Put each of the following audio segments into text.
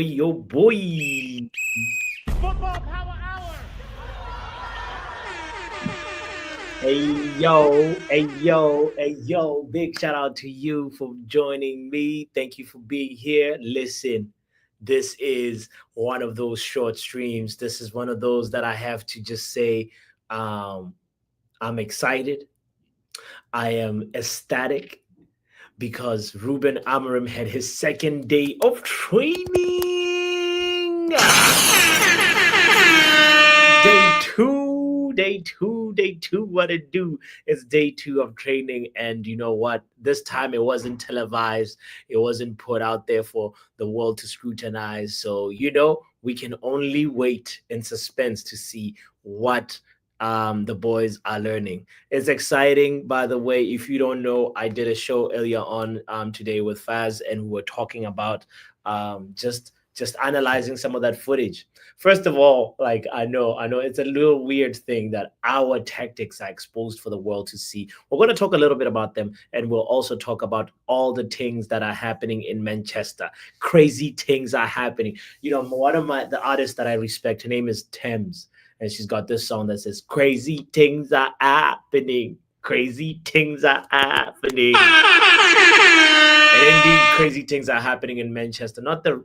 Yo, boy. Football Power Hour. Hey, yo. Big shout out to you for joining me. Thank you for being here. Listen, this is one of those short streams. This is one of those that I have to just say, um, I'm excited. I am ecstatic because Ruben Amorim had his second day of training. Day two. What it do? It's day two of training, and you know what? This time it wasn't televised. It wasn't put out there for the world to scrutinize. So we can only wait in suspense to see what the boys are learning. It's exciting, by the way. If you don't know, I did a show earlier on today with Faz, and we were talking about just analyzing some of that footage. First of all, like I know it's a little weird thing that our tactics are exposed for the world to see. We're going to talk a little bit about them, and we'll also talk about all the things that are happening in Manchester. Crazy things are happening. One of the artists that I respect, her name is Thames, and she's got this song that says, "Crazy things are happening. Crazy things are happening." And indeed, crazy things are happening in Manchester. Not the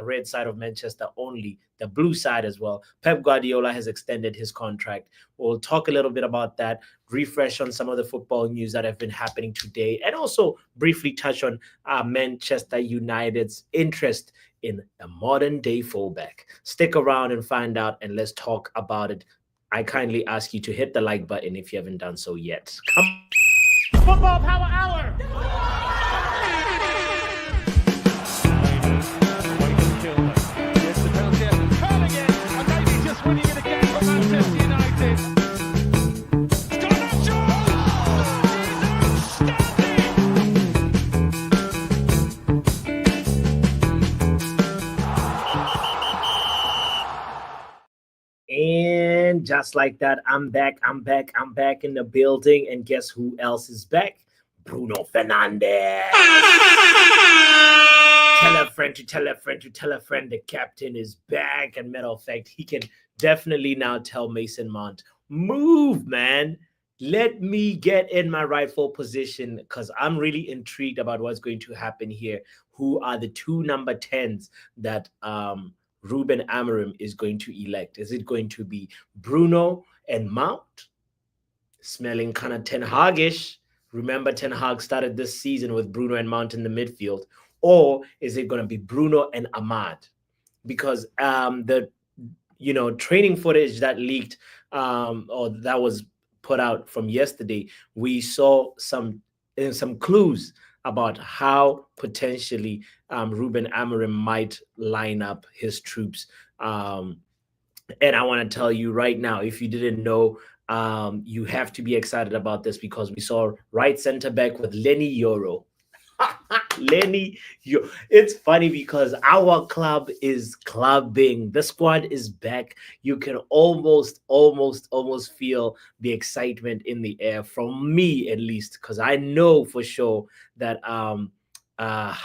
red side of Manchester only, the blue side as well. Pep Guardiola has extended his contract. We'll talk a little bit about that, refresh on some of the football news that have been happening today, and also briefly touch on Manchester United's interest in a modern day fullback. Stick around and find out, and let's talk about it. I kindly ask you to hit the like button if you haven't done so yet. Come. Football Power Hour. And just like that, I'm back in the building. And guess who else is back? Bruno Fernandez. Tell a friend to tell a friend to tell a friend the captain is back. And matter of fact, he can definitely now tell Mason Mount, move, man. Let me get in my rightful position because I'm really intrigued about what's going to happen here. Who are the two number 10s that Ruben Amorim is going to elect? Is it going to be Bruno and Mount? Smelling kind of Ten Hagish. Remember, Ten Hag started this season with Bruno and Mount in the midfield. Or is it going to be Bruno and Ahmad? Because the training footage that leaked or that was put out from yesterday, we saw some clues about how potentially Ruben Amorim might line up his troops. And I want to tell you right now, if you didn't know, you have to be excited about this because we saw right center back with Lenny Yoro. It's funny because our club is clubbing. The squad is back. You can almost feel the excitement in the air from me, at least, because I know for sure that uh,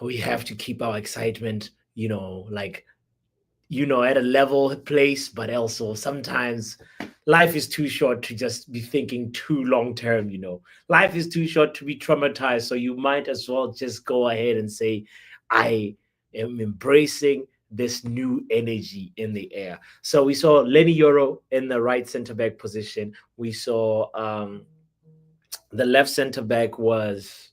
we have to keep our excitement, at a level place, but also sometimes life is too short to just be thinking too long term. Life is too short to be traumatized. So you might as well just go ahead and say, I am embracing this new energy in the air. So we saw Lenny Yoro in the right center back position. We saw the left center back was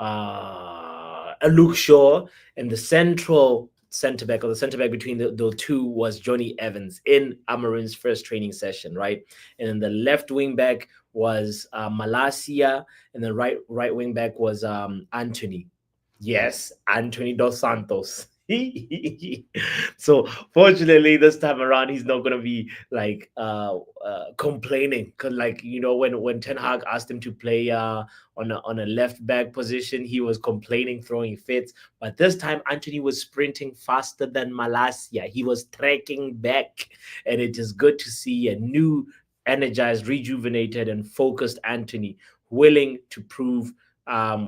Luke Shaw, and the center back between the two was Johnny Evans in Amarin's first training session, right? And then the left wing back was Malasia, and the right wing back was Anthony. Yes, Anthony Dos Santos. So fortunately this time around he's not gonna be like complaining because, like, when Ten Hag asked him to play on a left back position, he was complaining, throwing fits. But this time Anthony was sprinting faster than Malasia. He was tracking back, and it is good to see a new, energized, rejuvenated, and focused Anthony willing to prove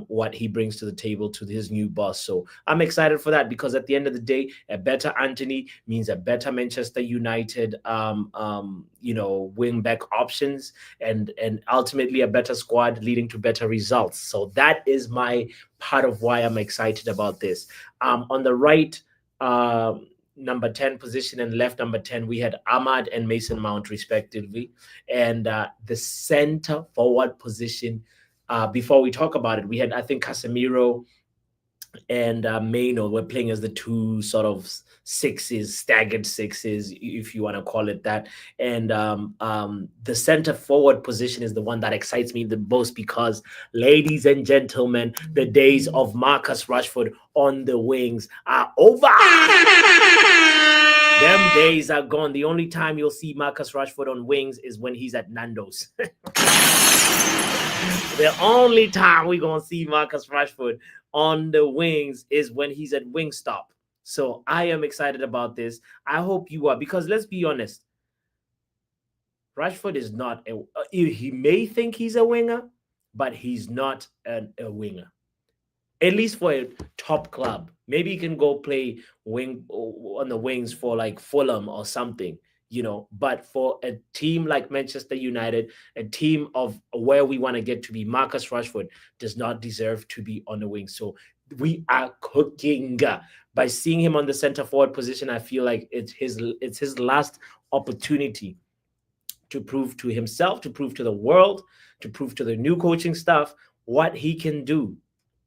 what he brings to the table to his new boss. So I'm excited for that because at the end of the day, a better Anthony means a better Manchester United, wing back options, and ultimately a better squad leading to better results. So that is my part of why I'm excited about this. On the right. Number 10 position and left number 10, we had Ahmad and Mason Mount, respectively. And the center forward position, before we talk about it, we had, I think, Casemiro and Maino were playing as the two sort of sixes, staggered sixes, if you want to call it that. And the center forward position is the one that excites me the most because, ladies and gentlemen, the days of Marcus Rashford on the wings are over. Them days are gone. The only time you'll see Marcus Rashford on wings is when he's at Nando's. The only time we're going to see Marcus Rashford on the wings is when he's at Wingstop. So I am excited about this. I hope you are, because let's be honest, Rashford is not he may think he's a winger, but he's not a winger. At least for a top club. Maybe he can go play wing on the wings for like Fulham or something, But for a team like Manchester United, a team of where we want to get to be, Marcus Rashford does not deserve to be on the wing. So we are cooking. By seeing him on the center forward position, I feel like it's his last opportunity to prove to himself, to prove to the world, to prove to the new coaching staff what he can do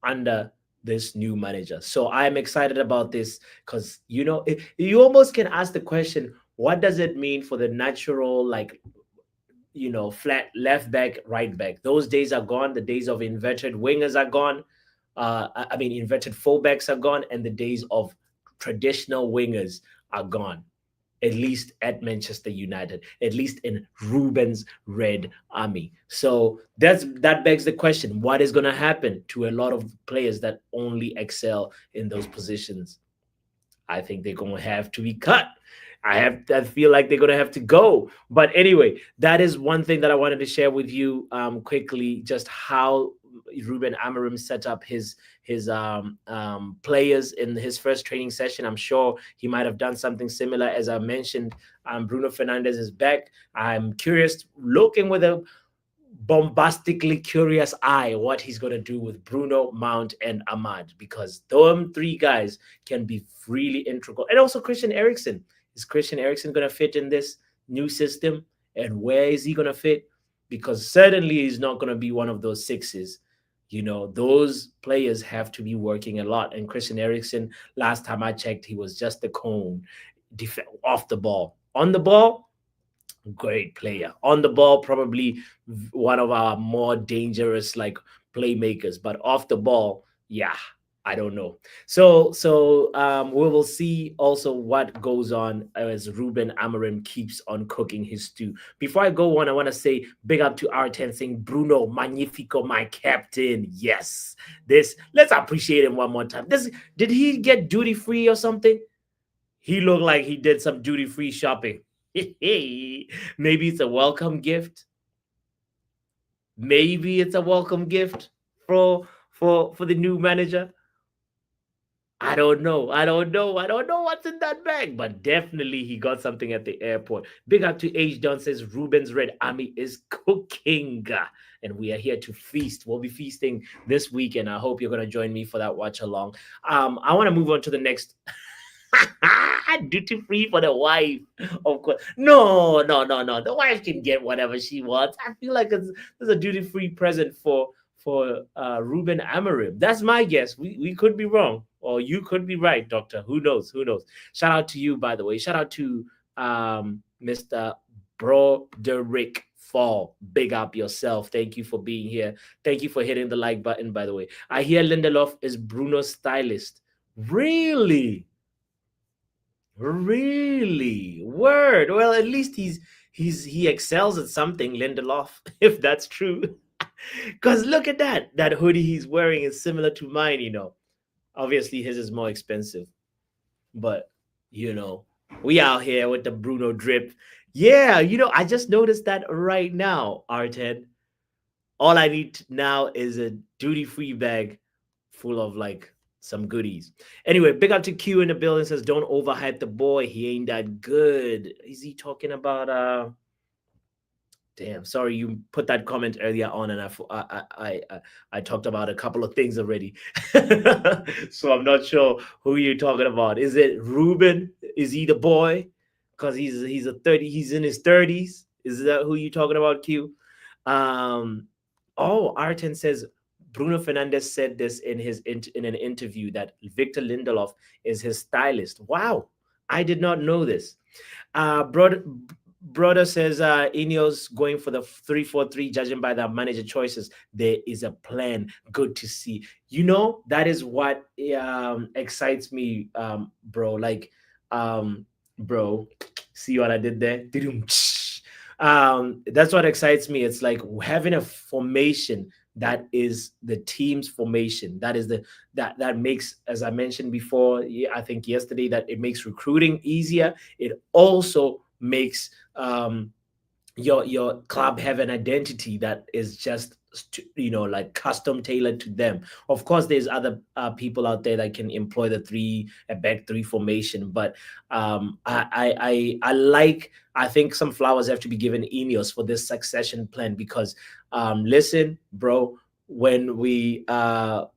under this new manager. So I'm excited about this because you almost can ask the question, what does it mean for the natural, like, flat left back, right back? Those days are gone. The days of inverted wingers are gone. Inverted fullbacks are gone, and the days of traditional wingers are gone, at least at Manchester United, at least in Ruben's Red Army. So that begs the question: what is going to happen to a lot of players that only excel in those positions? I think they're going to have to be cut. I feel like they're going to have to go. But anyway, that is one thing that I wanted to share with you quickly, just how Ruben Amorim set up his players in his first training session. I'm sure he might have done something similar. As I mentioned, Bruno Fernandes is back. I'm curious, looking with a bombastically curious eye, what he's going to do with Bruno, Mount, and Ahmad, because them three guys can be really integral. And also Christian Eriksen. Is Christian Eriksen going to fit in this new system? And where is he going to fit? Because certainly he's not going to be one of those sixes. Those players have to be working a lot. And Christian Eriksen, last time I checked, he was just a cone off the ball. On the ball, great player. On the ball, probably one of our more dangerous playmakers. But off the ball, yeah, I don't know. So we will see also what goes on as Ruben Amorim keeps on cooking his stew. Before I go on, I want to say big up to R10 saying, Bruno, magnifico, my captain. Yes. Let's appreciate him one more time. Did he get duty free or something? He looked like he did some duty free shopping. Maybe it's a welcome gift. Maybe it's a welcome gift for the new manager. I don't know what's in that bag, but definitely he got something at the airport. Big up to H. Don says Ruben's Red Army is cooking, and we are here to feast. We'll be feasting this weekend. I hope you're going to join me for that watch along. I want to move on to the next. Duty free for the wife, of course. No. The wife can get whatever she wants. I feel like it's a duty free present for Ruben Amorim. That's my guess. We could be wrong, or you could be right, Doctor. Who knows? Shout out to you, by the way. Shout out to Mr. Broderick Fall. Big up yourself. Thank you for being here. Thank you for hitting the like button, by the way. I hear Lindelof is Bruno's stylist. Really? Word. Well, at least he excels at something, Lindelof, if that's true. Because look at that hoodie he's wearing is similar to mine. Obviously his is more expensive, but we out here with the Bruno drip. Yeah, I just noticed that right now, R10. All I need now is a duty free bag full of like some goodies. Anyway, big up to Q in the building, says don't overhype the boy. He ain't that good. Is he talking about Damn, sorry you put that comment earlier on, and I talked about a couple of things already, so I'm not sure who you're talking about. Is it Ruben? Is he the boy? Because he's in his 30s. Is that who you talking about, Q? Um, oh, Arten says Bruno Fernandez said this in an interview that Victor Lindelof is his stylist. Wow, I did not know this. Brother says Ineos going for the 3-4-3, judging by the manager choices. There is a plan. Good to see. That is what excites me, bro. Like, bro, see what I did there? That's what excites me. It's like having a formation that is the team's formation. That is that makes, as I mentioned before, I think yesterday, that it makes recruiting easier. It also makes your club have an identity that is just like custom tailored to them. Of course, there's other people out there that can employ a back three formation, but I like, I think some flowers have to be given Ineos for this succession plan, because listen, bro, when we are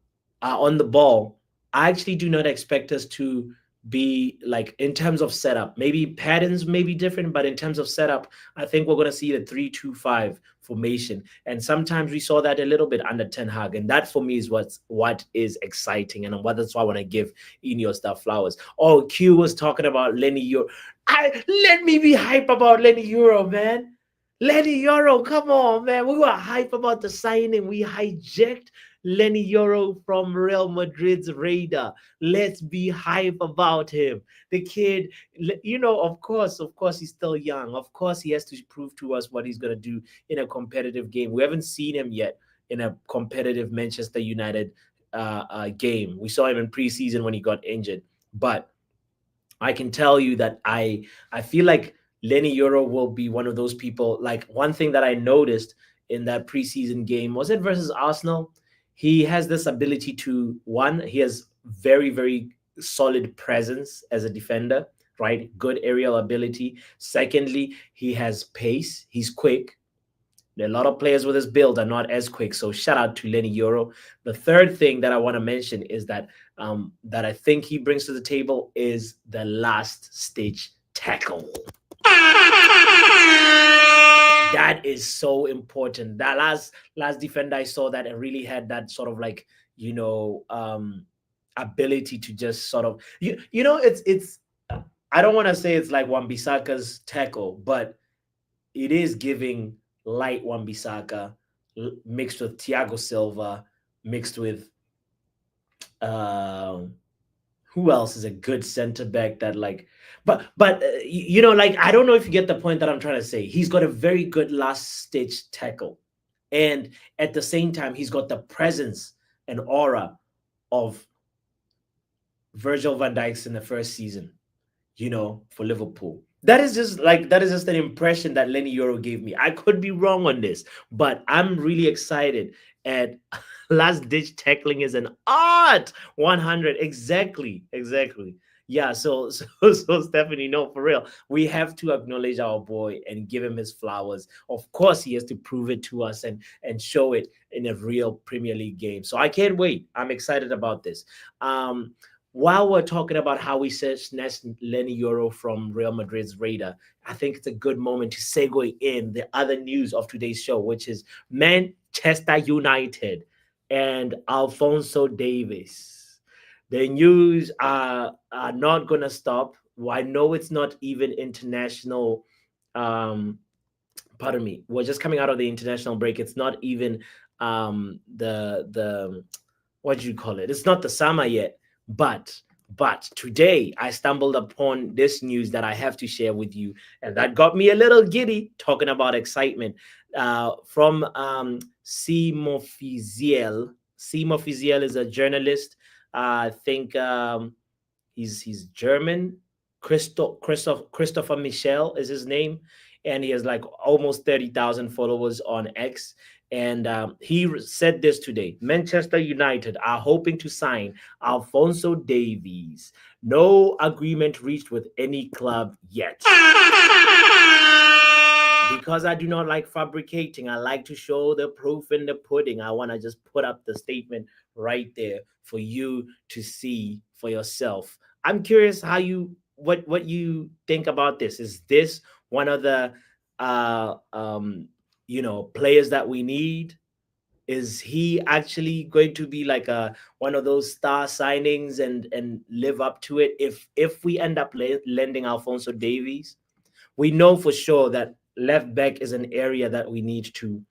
on the ball, I actually do not expect us to be like, in terms of setup, maybe patterns may be different, but in terms of setup, I think we're going to see the 3-2-5 formation. And sometimes we saw that a little bit under Ten Hag. And that for me is what is exciting. And that's why I want to give Ineos their flowers. Oh, Q was talking about Lenny Euro. Let me be hype about Lenny Euro, man. Lenny Euro, come on, man. We were hype about the signing. We hijacked Lenny Euro from Real Madrid's radar. Let's be hype about him. The kid, of course, he's still young. Of course, he has to prove to us what he's going to do in a competitive game. We haven't seen him yet in a competitive Manchester United game. We saw him in preseason when he got injured. But I can tell you that I feel like Lenny Euro will be one of those people. Like, one thing that I noticed in that preseason game, was it versus Arsenal? He has this ability to, one, he has very, very solid presence as a defender, right? Good aerial ability. Secondly, he has pace. He's quick. A lot of players with his build are not as quick. So shout out to Lenny Euro. The third thing that I want to mention is that I think he brings to the table is the last stage tackle. That is so important. That last defender I saw that really had that sort of like, ability to just sort of, it's I don't want to say it's like Wan-Bissaka's tackle, but it is giving light Wan-Bissaka mixed with Thiago Silva, mixed with who else is a good center back that like, but like, I don't know if you get the point that I'm trying to say. He's got a very good last stage tackle, and at the same time, he's got the presence and aura of Virgil van Dijk's in the first season, for Liverpool. That is just an impression that Lenny Euro gave me. I could be wrong on this, but I'm really excited. And last ditch tackling is an art. 100, exactly. Yeah, so Stephanie, no, for real, we have to acknowledge our boy and give him his flowers. Of course, he has to prove it to us and show it in a real Premier League game. So I can't wait. I'm excited about this. While we're talking about how we snatched Lenny Euro from Real Madrid's radar, I think it's a good moment to segue in the other news of today's show, which is Manchester United and Alphonso Davies. The news are not going to stop. Well, I know it's not even international. Pardon me. We're just coming out of the international break. It's not even the what do you call it? It's not the summer yet. But today I stumbled upon this news that I have to share with you, and that got me a little giddy, talking about excitement. From Simo Fiziel. Simo Fiziel is a journalist. I think he's German. Christopher Michel is his name, and he has like almost 30,000 followers on X. And he said this today: Manchester United are hoping to sign Alphonso Davies. No agreement reached with any club yet. Because I do not like fabricating, I like to show the proof in the pudding. I want to just put up the statement right there for you to see for yourself. I'm curious how you what you think about this. Is this one of the uh um players that we need? Is he actually going to be like a one of those star signings and live up to it if we end up lending Alfonso Davies? We know for sure that left back is an area that we need to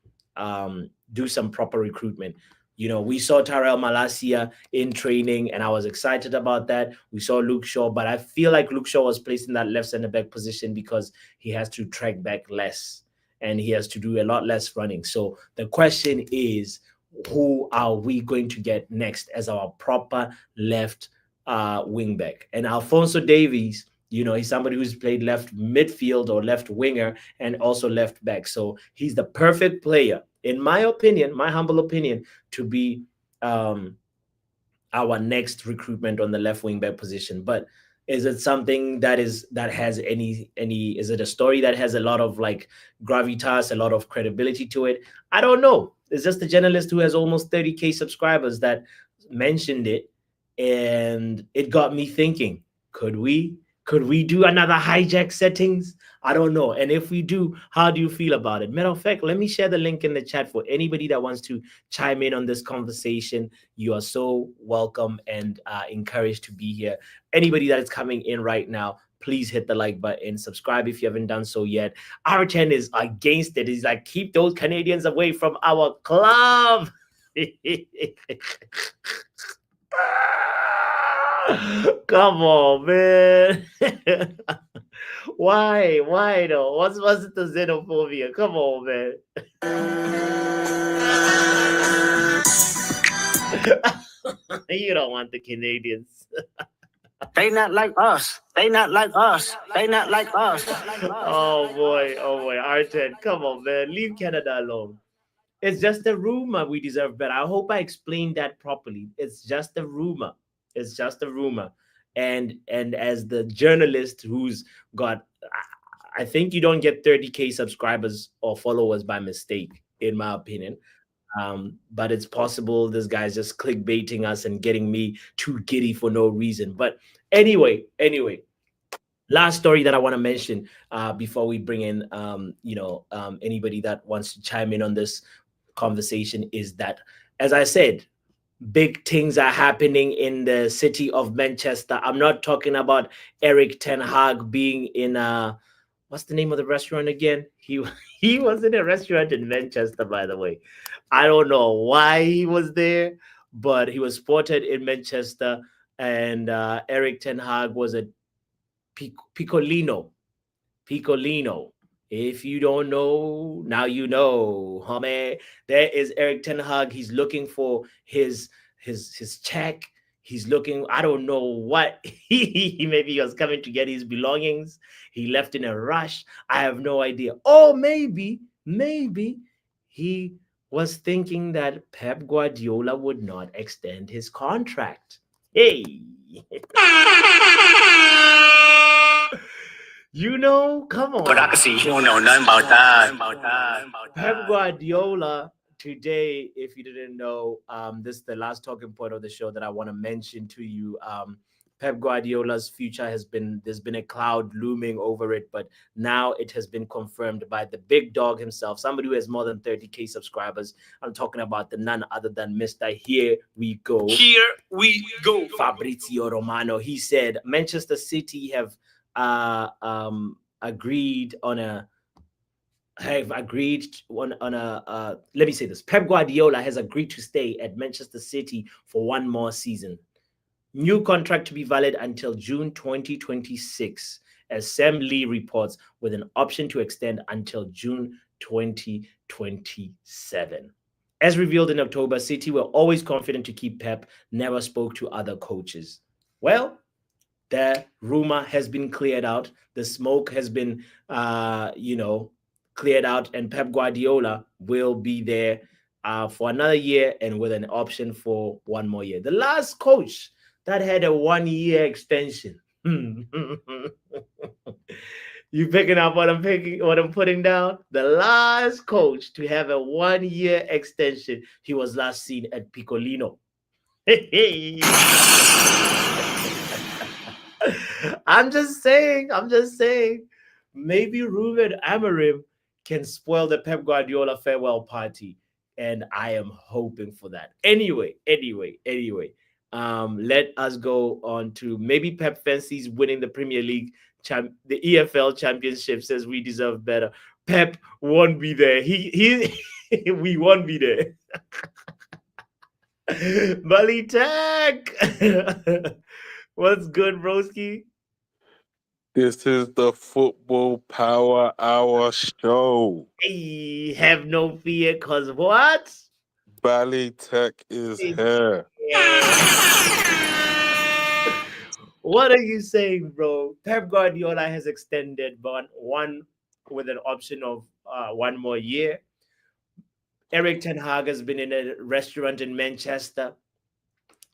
do some proper recruitment. We saw Tyrell Malacia in training, and I was excited about that. We saw Luke Shaw, but I feel like Luke Shaw was placed in that left center back position because he has to track back less and he has to do a lot less running. So the question is, who are we going to get next as our proper left wing back? And Alfonso Davies, he's somebody who's played left midfield or left winger and also left back. So he's the perfect player, in my opinion, my humble opinion, to be um, our next recruitment on the left wing back position. But is it something that has any? Is it a story that has a lot of like gravitas, a lot of credibility to it? I don't know. It's just a journalist who has almost 30K subscribers that mentioned it, and it got me thinking: Could we? Could we do another hijack settings? I don't know. And if we do, how do you feel about it? Matter of fact, let me share the link in the chat for anybody that wants to chime in on this conversation. You are so welcome and encouraged to be here. Anybody that is coming in right now, please hit the like button, subscribe if you haven't done so yet. R10 is against it. He's like, keep those Canadians away from our club. Come on, man. Why though? What's it the xenophobia? Come on, man. You don't want the Canadians. They not like us. They not like us. They not like us. Oh boy, R10. Come on, man. Leave Canada alone. It's just a rumor. We deserve better. I hope I explained that properly. It's just a rumor. It's just a rumor. And as the journalist who's got, I think you don't get 30K subscribers or followers by mistake, in my opinion. But it's possible this guy's just clickbaiting us and getting me too giddy for no reason. But anyway, last story that I want to mention before we bring in anybody that wants to chime in on this conversation is that, as I said, big things are happening in the city of Manchester. I'm not talking about Eric Ten Hag being in what's the name of the restaurant again? He was in a restaurant in Manchester, by the way. I don't know why he was there, but he was spotted in Manchester, and Eric Ten Hag was a Piccolino. Piccolino. If you don't know, now you know, homie. There is Eric Ten Hag. He's looking for his check. He's looking, I don't know what. Maybe he was coming to get his belongings. He left in a rush. I have no idea. Or maybe he was thinking that Pep Guardiola would not extend his contract. Hey. Come on. But I can see you don't know nothing about that. Pep Guardiola today, if you didn't know, this is the last talking point of the show that I want to mention to you. Pep Guardiola's future there's been a cloud looming over it, but now it has been confirmed by the big dog himself, somebody who has more than 30K subscribers. I'm talking about the none other than Mr. Here We Go. Here we go. Fabrizio Romano. He said Manchester City have agreed on a let me say this. Pep Guardiola has agreed to stay at Manchester City for one more season. New contract to be valid until June 2026, as Sam Lee reports, with an option to extend until June 2027. As revealed in October, City were always confident to keep Pep, never spoke to other coaches. Well, the rumor has been cleared out. The smoke has been, cleared out, and Pep Guardiola will be there for another year and with an option for one more year. The last coach that had a 1 year extension. You picking up what I'm putting down? The last coach to have a 1 year extension. He was last seen at Piccolino. I'm just saying. I'm just saying. Maybe Ruben Amorim can spoil the Pep Guardiola farewell party, and I am hoping for that. Anyway. Let us go on to maybe Pep fancies winning the Premier League, the EFL Championship. Says we deserve better. Pep won't be there. We won't be there. Bali Tech. What's good, broski? This is the Football Power Hour show. Hey, have no fear, cause what? Bally Tech is It's here. What are you saying, bro? Pep Guardiola has extended one with an option of 1 more year. Eric Ten Hag has been in a restaurant in Manchester.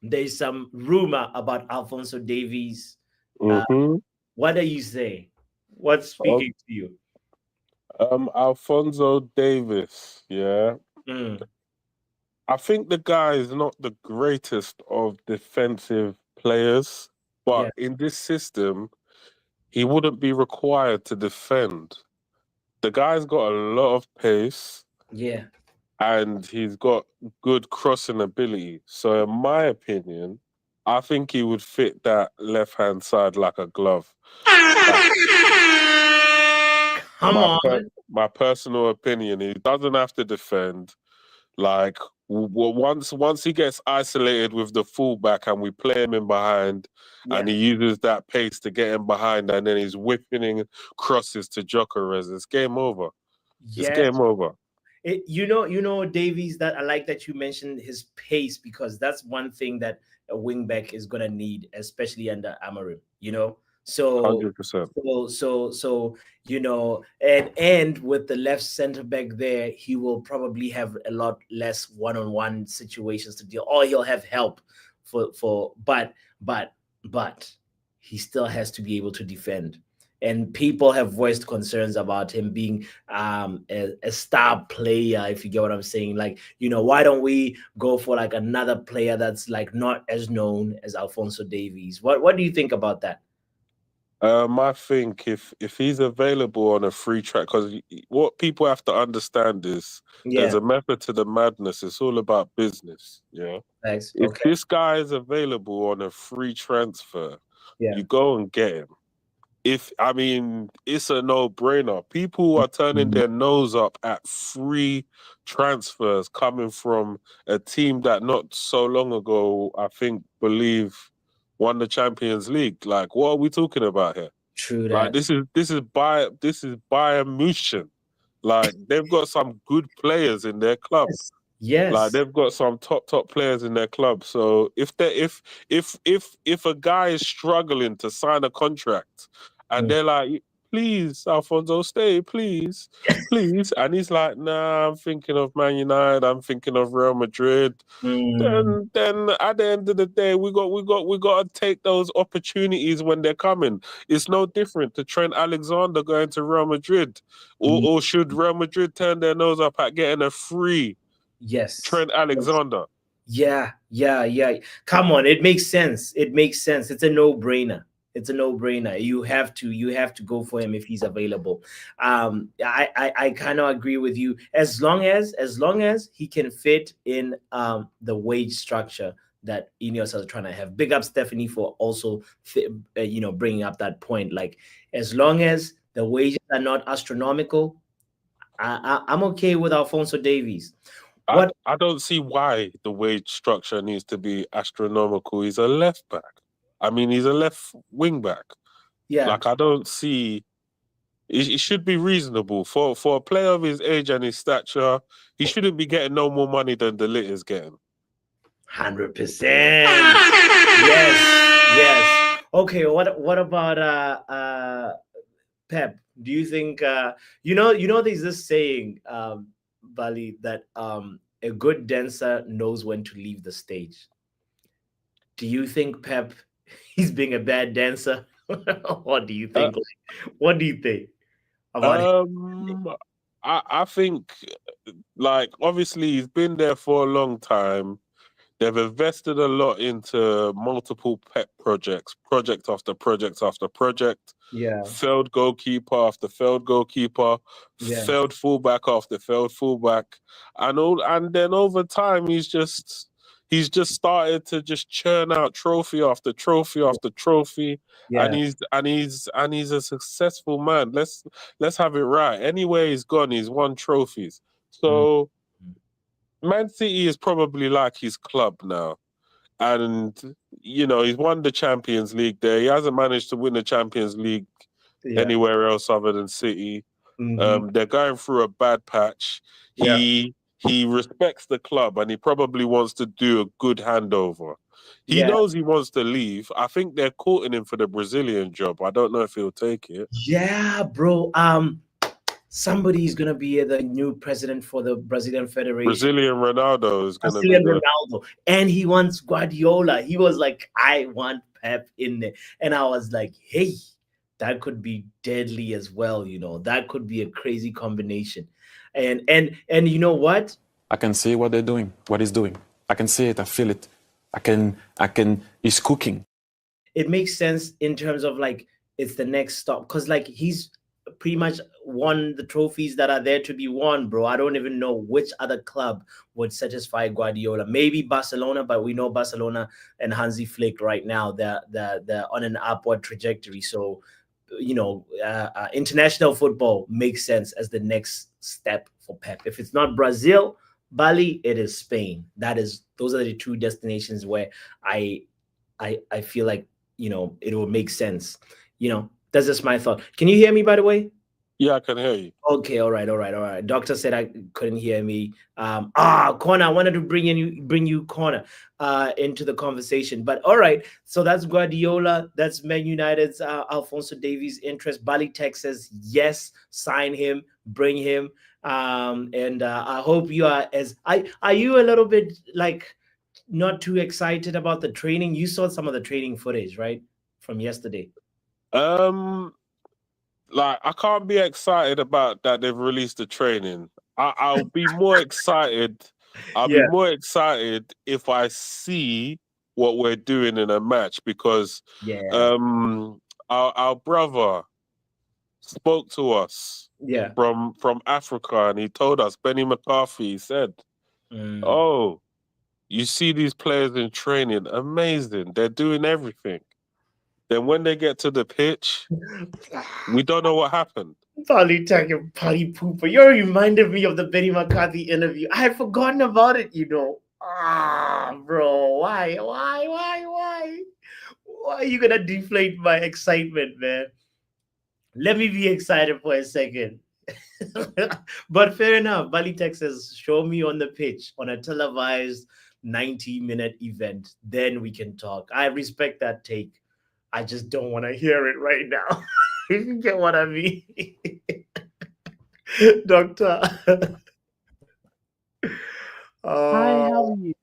There's some rumor about Alphonso Davies. Uh, Mm-hmm. what are you saying? What's Oh, speaking to you? Alphonso Davies, yeah. Mm, I think the guy is not the greatest of defensive players, yeah, but in this system, he wouldn't be required to defend. The guy's got a lot of pace yeah. and he's got good crossing ability. So, in my opinion, I think he would fit that left hand side like a glove. But Come on. my personal opinion, he doesn't have to defend. Like once he gets isolated with the fullback and we play him in behind, and Yeah. he uses that pace to get him behind, and then he's whipping in crosses to Jokeres, it's game over. It's Yes. game over. Davies, that I like that you mentioned his pace because that's one thing that a wingback is gonna need, especially under Amarim. So 100%. and with the left center back there, he will probably have a lot less one-on-one situations to deal, or he'll have help but but he still has to be able to defend. And people have voiced concerns about him being a star player, if you get what I'm saying. Like, why don't we go for like another player that's like not as known as Alfonso Davies? What do you think about that? I think if he's available on a free track, because what people have to understand is there's Yeah, a method to the madness. It's all about business. Yeah. thanks. If Okay. this guy is available on a free transfer, Yeah. you go and get him. If I mean, it's a no-brainer. People are turning their nose up at free transfers coming from a team that not so long ago, I think, believe won the Champions League. Like, what are we talking about here? True Like, that. this is Bayern Munich. Like, they've got some good players in their club. Yes. Like Yes. they've got some top players in their club. So if a guy is struggling to sign a contract and Mm, they're like, please, Alfonso, stay, please, and he's like, nah, I'm thinking of Man United, I'm thinking of Real Madrid. mm, Then at the end of the day, we got to take those opportunities when they're coming. It's no different to Trent Alexander going to Real Madrid, or mm, or should Real Madrid turn their nose up at getting a free yes. Trent Alexander? Yeah. Come on, it makes sense. It makes sense. It's a no-brainer. It's a no-brainer. You have to go for him if he's available. I kind of agree with you. As long as he can fit in the wage structure that Ineos are trying to have. Big up Stephanie for also bringing up that point. Like, as long as the wages are not astronomical, I'm okay with Alfonso Davies. I What? I don't see why the wage structure needs to be astronomical. He's a left back. I mean, he's a left wing back. Yeah. Like I don't see. It should be reasonable for a player of his age and his stature. He shouldn't be getting no more money than the lit is getting. 100%. Yes. Okay, what about Pep? Do you think there's this saying, Bali, that a good dancer knows when to leave the stage. Do you think Pep he's being a bad dancer? What do you Uh, think? What do you think about him? um, I think like obviously he's been there for a long time. They've invested a lot into multiple pet projects, project after project after project, Yeah, failed goalkeeper after failed goalkeeper, yeah, failed fullback after failed fullback, and then over time he's just started to just churn out trophy after trophy after trophy, and yeah. he's a successful man. Let's have it right. Anywhere he's gone, he's won trophies. Mm, So mm. Man City is probably like his club now. And, he's won the Champions League there. He hasn't managed to win the Champions League Yeah. anywhere else other than City. Hmm. They're going through a bad patch. Yeah. He respects the club and he probably wants to do a good handover. He Yeah. knows he wants to leave. I think they're courting him for the Brazilian job. I don't know if he'll take it. Yeah, bro. Somebody's gonna be the new president for the Brazilian Federation. Brazilian Ronaldo is going to be Brazilian the. Ronaldo, and he wants Guardiola. He was like, "I want Pep in there," and I was like, "Hey, that could be deadly as well. That could be a crazy combination." And you know what? I can see what they're doing, what he's doing. I can see it. I feel it. He's cooking. It makes sense in terms of like it's the next stop because like he's pretty much won the trophies that are there to be won, bro. I don't even know which other club would satisfy Guardiola. Maybe Barcelona, but we know Barcelona and Hansi Flick right now they're on an upward trajectory. So international football makes sense as the next step for Pep. If it's not Brazil, Bali, it is Spain. Those are the two destinations where I I feel like it will make sense. That's just my thought. Can you hear me, by the way? Yeah, I can hear you. Okay, all right, all right, all right. Doctor said I couldn't hear me. Corner. I wanted to bring you corner into the conversation, but all right. So that's Guardiola. That's Man United's Alphonso Davies interest. Bali Tech says yes, sign him, bring him. And I hope you are as I are you a little bit like not too excited about the training? You saw some of the training footage, right, from yesterday? Um, like I can't be excited about that they've released the training. I'll be more excited. I'll be Yeah, more excited if I see what we're doing in a match because yeah, um our brother spoke to us yeah. from Africa and he told us Benny McCarthy he said, Mm. "Oh, you see these players in training, amazing. They're doing everything. Then when they get to the pitch, we don't know what happened." Polly talking potty pooper. You reminded me of the Benny McCarthy interview. I had forgotten about it. Bro, why? Why are you gonna deflate my excitement, man? Let me be excited for a second. But fair enough. Bali Texas, show me on the pitch on a televised 90-minute event. Then we can talk. I respect that take. I just don't want to hear it right now. If you get what I mean. Doctor. Hi, Oh, how are you?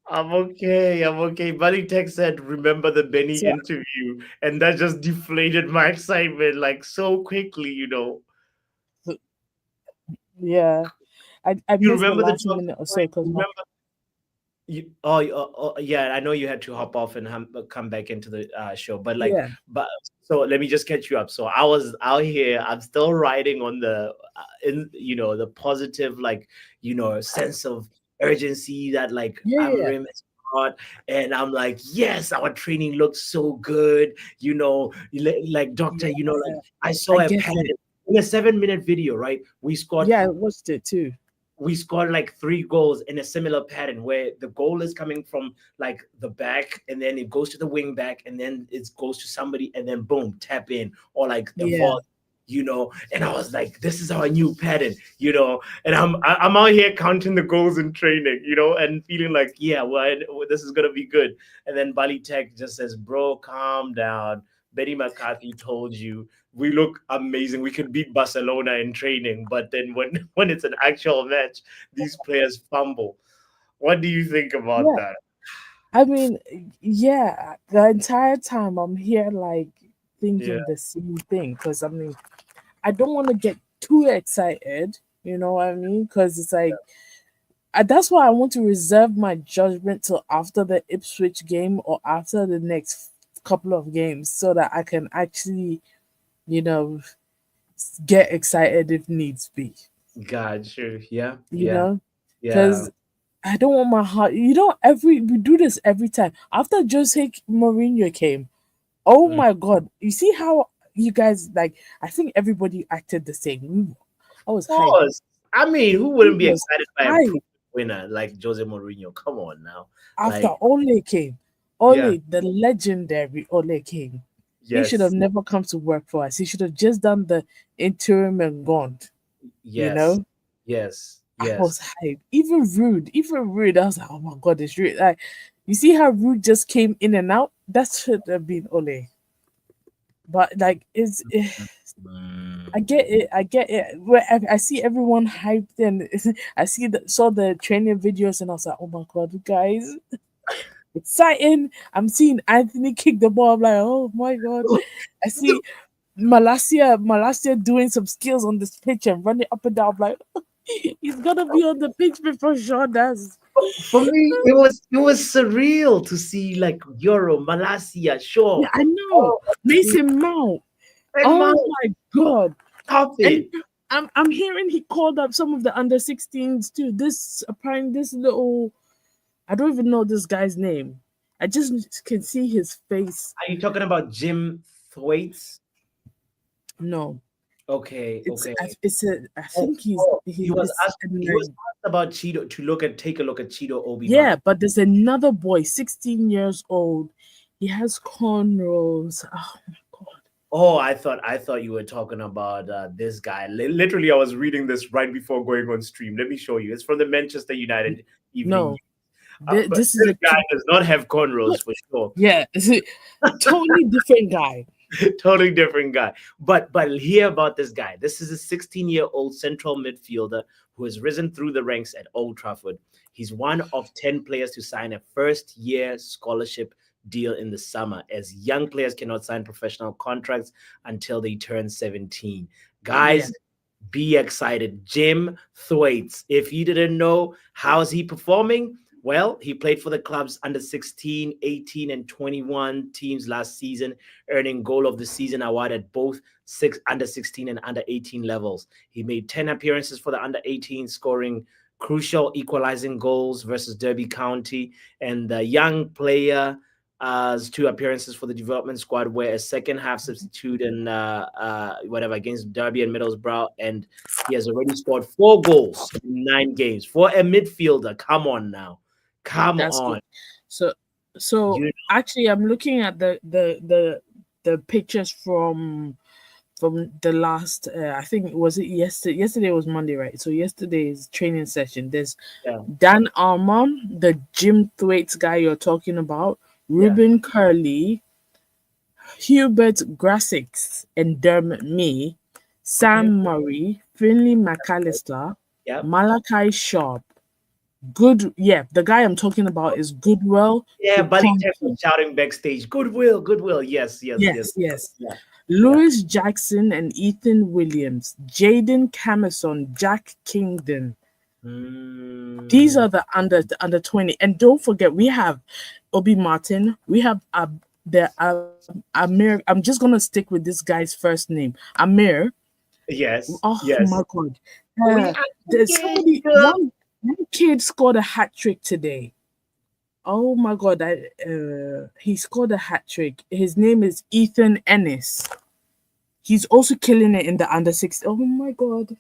I'm okay. I'm okay. Buddy Tech said, remember the Benny So, interview. And that just deflated my excitement like so quickly. yeah, I You missed the remember the last talking minute or so point? because my Remember? Yeah, I know you had to hop off and come back into the show, but yeah, so let me just catch you up. So I was out here. I'm still riding on the positive sense of urgency that like yeah, yeah, Amarim has brought, and I'm like, yes, our training looks so good. Like doctor, yeah. like I I saw a get pattern it. in a 7-minute video, right? Yeah, I watched it too. We scored like 3 goals in a similar pattern where the goal is coming from like the back and then it goes to the wing back and then it goes to somebody and then boom, tap in or like a Yeah, volley. And I was like, this is our new pattern. And I'm out here counting the goals in training, and feeling like, yeah, well, this is gonna be good. And then Bali Tech just says, bro, calm down. Betty McCarthy told you we look amazing. We could beat Barcelona in training, but then when when it's an actual match, these players fumble. What do you think about Yeah. that? I mean, yeah, the entire time I'm here like Yeah. thinking the same thing because I mean, I don't want to get too excited, you know what I mean? Because it's like that's why I want to reserve my judgment till after the Ipswich game or after the next couple of games so that I can actually, you know, get excited if needs be, God, sure. Yeah. you Yeah. know? Yeah. Because I don't want my heart, we do this every time. After Jose Mourinho came, oh Mm. my God, you see how you guys like, I think everybody acted the same. I was Of hyped. course. I mean, who It wouldn't be was excited by a hyped. proven winner like Jose Mourinho? Come on now. After Like, Ole came, yeah. Ole, the legendary Ole came. He should have Yes. never come to work for us. He should have just done the interim and gone. You Yes. know, Yes. I Yes. was hyped. Even rude. I was like, oh my God, it's rude. Like, you see how rude just came in and out? That should have been Ole. But like, Mm. I get it. I get it. Where I see everyone hyped and I saw the training videos and I was like, oh my God, guys, exciting. I'm seeing Anthony kick the ball. I'm like, oh my God. I see Malasia doing some skills on this pitch and running up and down. I'm like, he's gonna be on the pitch before Sean does. For me, it was surreal to see like Euro, Malasia, Yeah, sure. I know. Oh, Mason Mount. and Oh Mount, my God. stop And it. I'm hearing he called up some of the under 16s too. This little, I don't even know this guy's name. I just can see his face. Are you talking about Jim Thwaites? No, Okay, okay. it's a. I Oh, think he's oh, he is. he was asked about Cheeto to take a look at Cheeto Obi. Yeah, but there's another boy, 16 years old. He has cornrows. Oh my God. Oh, I thought you were talking about this guy. Literally, I was reading this right before going on stream. Let me show you. It's from the Manchester United Evening. No, But this is this a guy does not have cornrows for sure. yeah, it's a totally different guy. Totally different guy. But hear about this guy. This is a 16-year-old central midfielder who has risen through the ranks at Old Trafford. He's one of 10 players to sign a first-year scholarship deal in the summer, as young players cannot sign professional contracts until they turn 17. Yeah, Guys, be excited. Jim Thwaites. If you didn't know, how's he performing? Well, he played for the club's under 16, 18, and 21 teams last season, earning goal of the season award at both under 16 and under 18 levels. He made 10 appearances for the under 18, scoring crucial equalizing goals versus Derby County. And the young player two appearances for the development squad, where a second half substitute and whatever against Derby and Middlesbrough, and he has already scored 4 goals in 9 games for a midfielder. Come on now, come that's on. good. So You actually, I'm looking at the pictures from the last. I think was it yesterday. Yesterday was Monday, right? So yesterday's training session. There's yeah, Dan Armand, the Jim Thwaites guy you're talking about, yeah. Ruben Curley, Hubert Grassix, and Dermot Mee, Sam Okay. Murray, Finley McAllister, Yeah, Malachi Sharp. The guy I'm talking about is Goodwill yeah. Buddy Tech was Kukonki. shouting backstage, "Goodwill, goodwill." Yes, yes, yes. Yes. Yeah, Lewis Jackson and Ethan Williams, Jaden Camison, Jack Kingdon. These Mm, are the under 20. And don't forget, we have Obi Martin. We have Amir. I'm just gonna stick with this guy's first name, Amir. yes, Oh yes. my God! We Uh, are there's getting somebody. good. One kid scored a hat trick today. Oh my God! He scored a hat trick. His name is Ethan Ennis. He's also killing it in the under 6. Oh my God,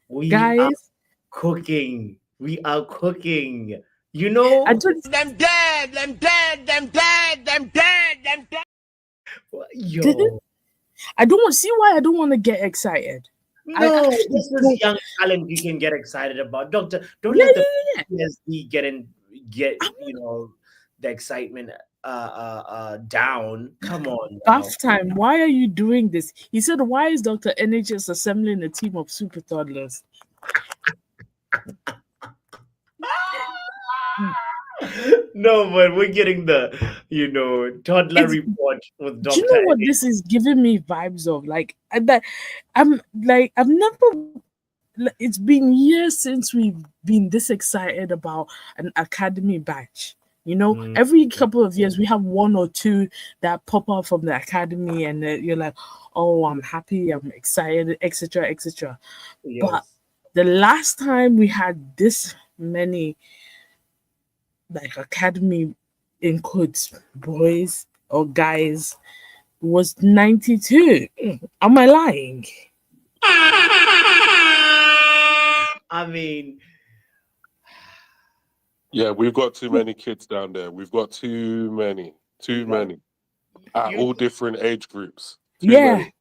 We are guys! cooking. We are cooking. You I know, just Them dead, them dead, them dead, them dead, them dead. yo, I don't want see why I don't want to get excited. I no, actually this is don't. young talent you can get excited about. Doctor, don't Yeah, let the yeah. PSD get the excitement down. Come on now. Bath time. Why are you doing this? He said, "Why is Dr. NHS assembling a team of super toddlers?" No, but we're getting the toddler It's report with Do you Doctor know what A. this is giving me vibes of? I've never. It's been years since we've been this excited about an academy batch. Mm, Every couple of years we have one or two that pop up from the academy, and you're like, "Oh, I'm happy, I'm excited, etc., etc." But yes. the last time we had this many like academy in quotes boys or guys was 92. Am I lying? I mean, Yeah, we've got too many kids down there. We've got too many, too like many at you, all different age groups. Too Yeah. many.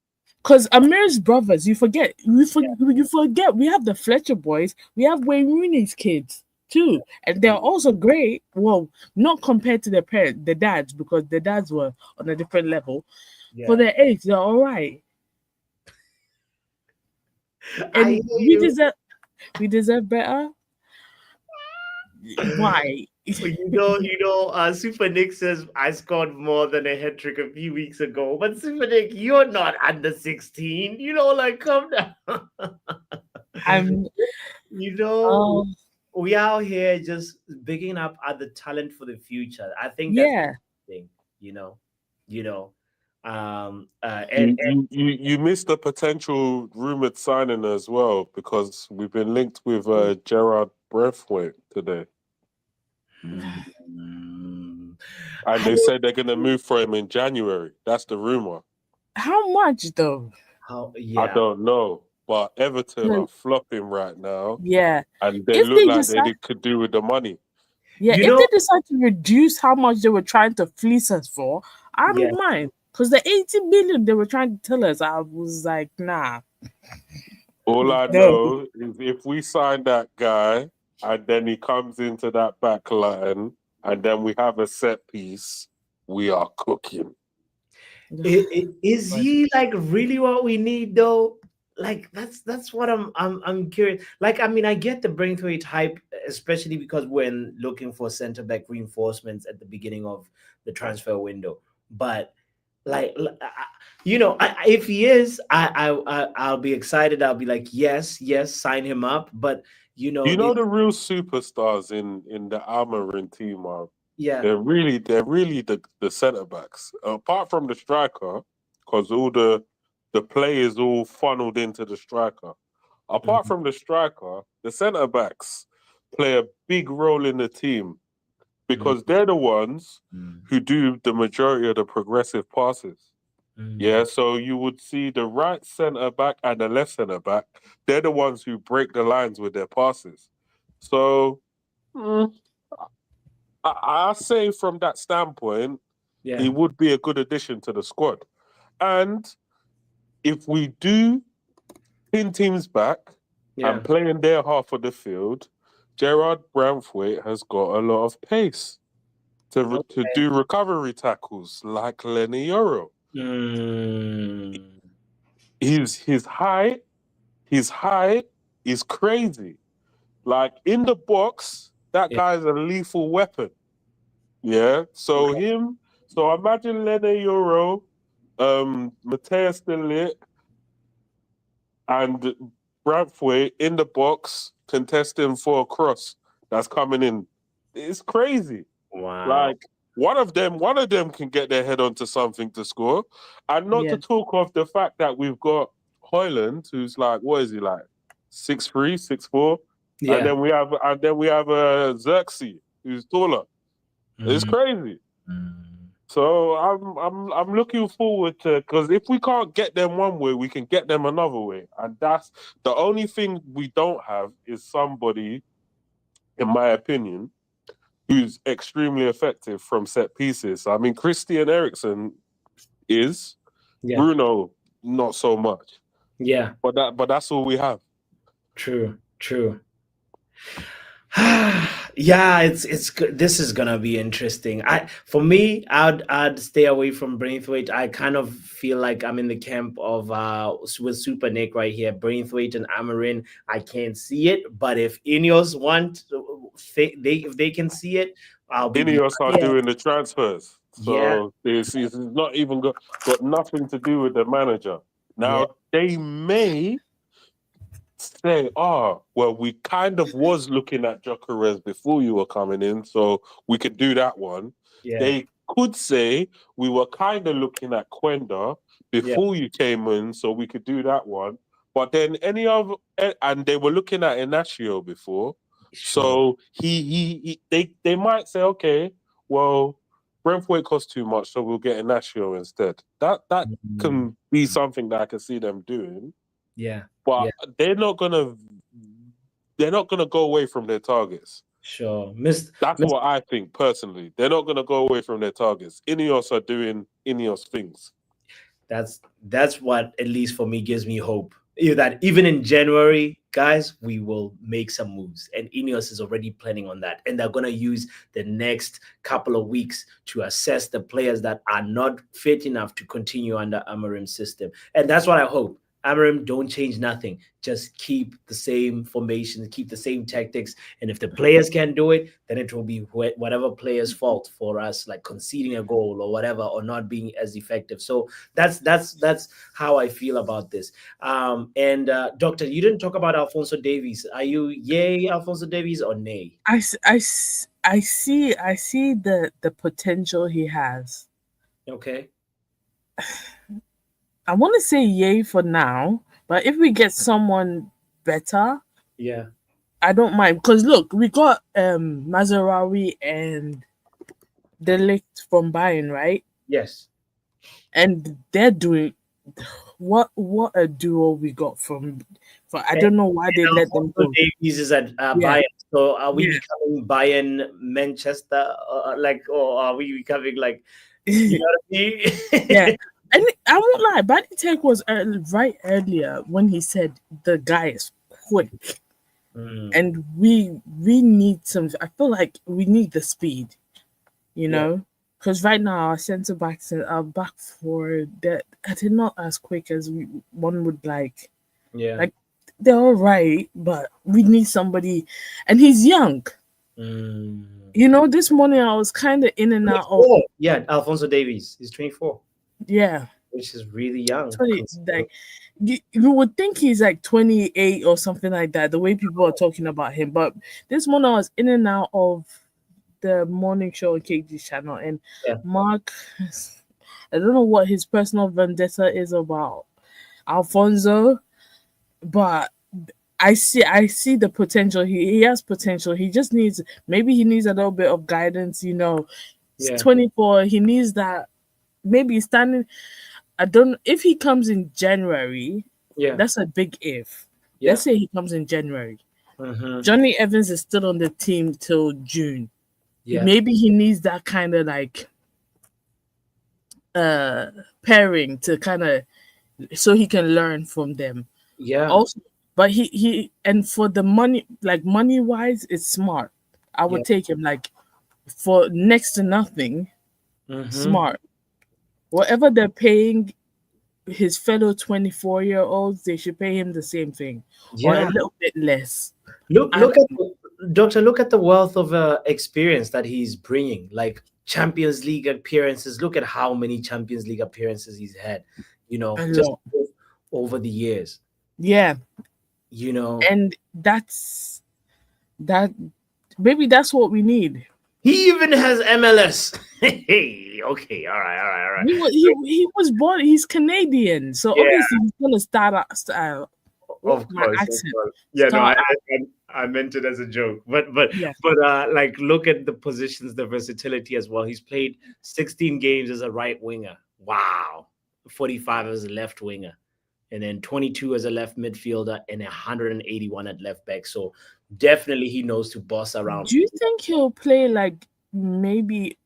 Because Amir's brothers, you forget we have the Fletcher boys, we have Wayne Rooney's kids too. And they're also great. Well, not compared to the dads, because the dads were on a different level. For yeah. their age, they're all right. I And hear we you. deserve better. Why? Super Nick says I scored more than a hat trick a few weeks ago. But Super Nick, you're not under 16. Come down. I'm you know, Oh we out here just bigging up other talent for the future. I think that's yeah. the thing, you know, you know. You, you missed the potential rumored signing as well because we've been linked with Gerard Braithwaite today. Mm, And I they don't said they're going to move for him in January. That's the rumor. How much though? how I yeah. don't know. But Everton are 'Cause- flopping right now. Yeah. And they If look they like decide they could do with the money. Yeah, You if know, they decide to reduce how much they were trying to fleece us for, I yeah. don't mind. Because the 80 million they were trying to tell us, I was like, nah, All I no. know is if we sign that guy and then he comes into that back line and then we have a set piece, we are cooking. Is But he like really what we need though? Like that's what I'm curious. Like I mean, I get the Braithwaite hype, especially because when looking for center back reinforcements at the beginning of the transfer window. But if he is, I'll be excited. I'll be like, yes, yes, sign him up. But You know the the real superstars in the Almarin team are yeah, they're really the centre backs. Apart from the striker, because all the play is all funneled into the striker. Apart mhm, from the striker, the centre backs play a big role in the team mhm, because they're the ones mhm, who do the majority of the progressive passes. Yeah, mhm. so you would see the right centre back and the left centre back. They're the ones who break the lines with their passes. So mm, I say from that standpoint, he Yeah, would be a good addition to the squad. And if we do pin teams back and yeah. play in their half of the field, Gerard Braithwaite has got a lot of pace to Okay. do recovery tackles like Lenny Yoro. Mm, His height, his height is crazy. Like in the box, that yeah. guy's a lethal weapon. Yeah. So Okay. him. So imagine Lenny Euro, Mateus Delit, and Braithwaite in the box contesting for a cross that's coming in. It's crazy. Wow. Like one of them can get their head onto something to score, and not yeah, to talk of the fact that we've got Hoyland, who's like, what is he like, 6'3", 6'4", and Yeah. then we have Xerxes, who's taller. It's Mm, crazy. mm. So I'm looking forward to, because if we can't get them one way, we can get them another way, and that's the only thing we don't have is somebody, in my opinion, who's extremely effective from set pieces. I mean, Christian Eriksen is, Yeah. Bruno not so much, Yeah. but that's all we have. True. True. Yeah, it's good. This is gonna be interesting. For me, I'd stay away from Braithwaite. I kind of feel like I'm in the camp of with Super Nick right here. Braithwaite and Amarin, I can't see it. But if Ineos want, if they can see it, I'll be Ineos are Yeah. doing the transfers, yeah, so it's not even got nothing to do with the manager. yeah, Now they may say, "Oh, well, we kind of was looking at Jokeres before you were coming in, so we could do that one." yeah, They could say we were kind of looking at Quenda yeah, before you came in, so we could do that one. But then any other, and they were looking at Inacio before, sure. so they might say, okay, well, Brentford costs too much, so we'll get Inacio instead. That Mm, can be something that I can see them doing, yeah, but yeah, they're not gonna go away from their targets. sure. Miss, That's Miss what I think personally. They're not gonna go away from their targets. Ineos are doing Ineos things. that's what at least for me gives me hope. That even in January, guys, we will make some moves, and Ineos is already planning on that, and they're gonna use the next couple of weeks to assess the players that are not fit enough to continue under Amarim's system, and that's what I hope. Amarim, don't change nothing. Just keep the same formations, keep the same tactics, and if the players can do it, then it will be whatever player's fault for us, like conceding a goal or whatever, or not being as effective. So that's how I feel about this. And Doctor, you didn't talk about Alfonso Davies. Are you yay Alfonso Davies or nay? I see the potential he has. Okay. I want to say yay for now, but if we get someone better, Yeah. I don't mind. Because look, we got Mazarawi and Delict from Bayern, right? Yes. And they're doing what a duo we got from. I And, don't know why they let them Alfonso go. Davies is at Yeah, Bayern. So are we yeah. becoming Bayern Manchester? Like, or are we becoming like, you know what I Yeah, mean? and I won't lie, Body Tech was right earlier when he said the guy is quick, Mm, and we need some. I feel like we need the speed, you yeah. know, because right now our centre backs are back for that. They're not as quick as one would like. Yeah. Like they're all right, but we need somebody, and he's young. Mm. You know, this morning I was kind of in and out of 24. Yeah, Alfonso Davies. He's 24, yeah. which is really young. 20 like you would think he's like 28 or something like that, the way people are talking about him. But this morning I was in and out of the morning show on KG channel, and Yeah. Mark, I don't know what his personal vendetta is about Alfonso, but I see the potential. He has potential. He just needs, maybe he needs a little bit of guidance, you know. He's Yeah. 24, he needs that, maybe standing. I don't, if he comes in January, Yeah. that's a big if. Yeah. Let's say he comes in January. Mm-hmm. Johnny Evans is still on the team till June. Yeah. Maybe he needs that kind of like pairing to kind of, so he can learn from them. Yeah. Also, but he and for the money, like money wise, it's smart. I Yeah. would take him like for next to nothing. Mm-hmm. Smart. Whatever they're paying his fellow 24-year-olds, they should pay him the same thing or a Yeah. little bit less. Look, I look at Doctor. Look at the wealth of experience that he's bringing. Like Champions League appearances. Look at how many Champions League appearances he's had. You know, a just lot. over the years. Yeah, You know, and that maybe that's what we need. he even has MLS. Hey, okay, all right, all right, all right. He was born. He's Canadian, so Yeah, obviously he's gonna start out. of My course, of accent. course. Yeah, no, Start out. I meant it as a joke, but Yeah, like look at the positions, the versatility as well. He's played 16 games as a right winger. Wow, 45 as a left winger, and then 22 as a left midfielder, and 181 at left back. So definitely he knows to boss around. do you think he'll play like maybe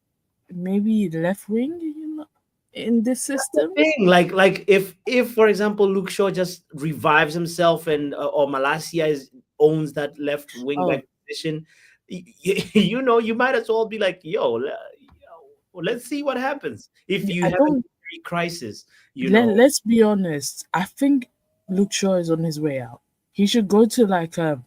left wing? You know, in this system. Thing. Like if for example Luke Shaw just revives himself and or Malasia owns that left wing Oh, back position, you know you might as well be like let's see what happens if you I have a don't. injury crisis. You know, Let's be honest. I think Luke Shaw is on his way out. He should go to like a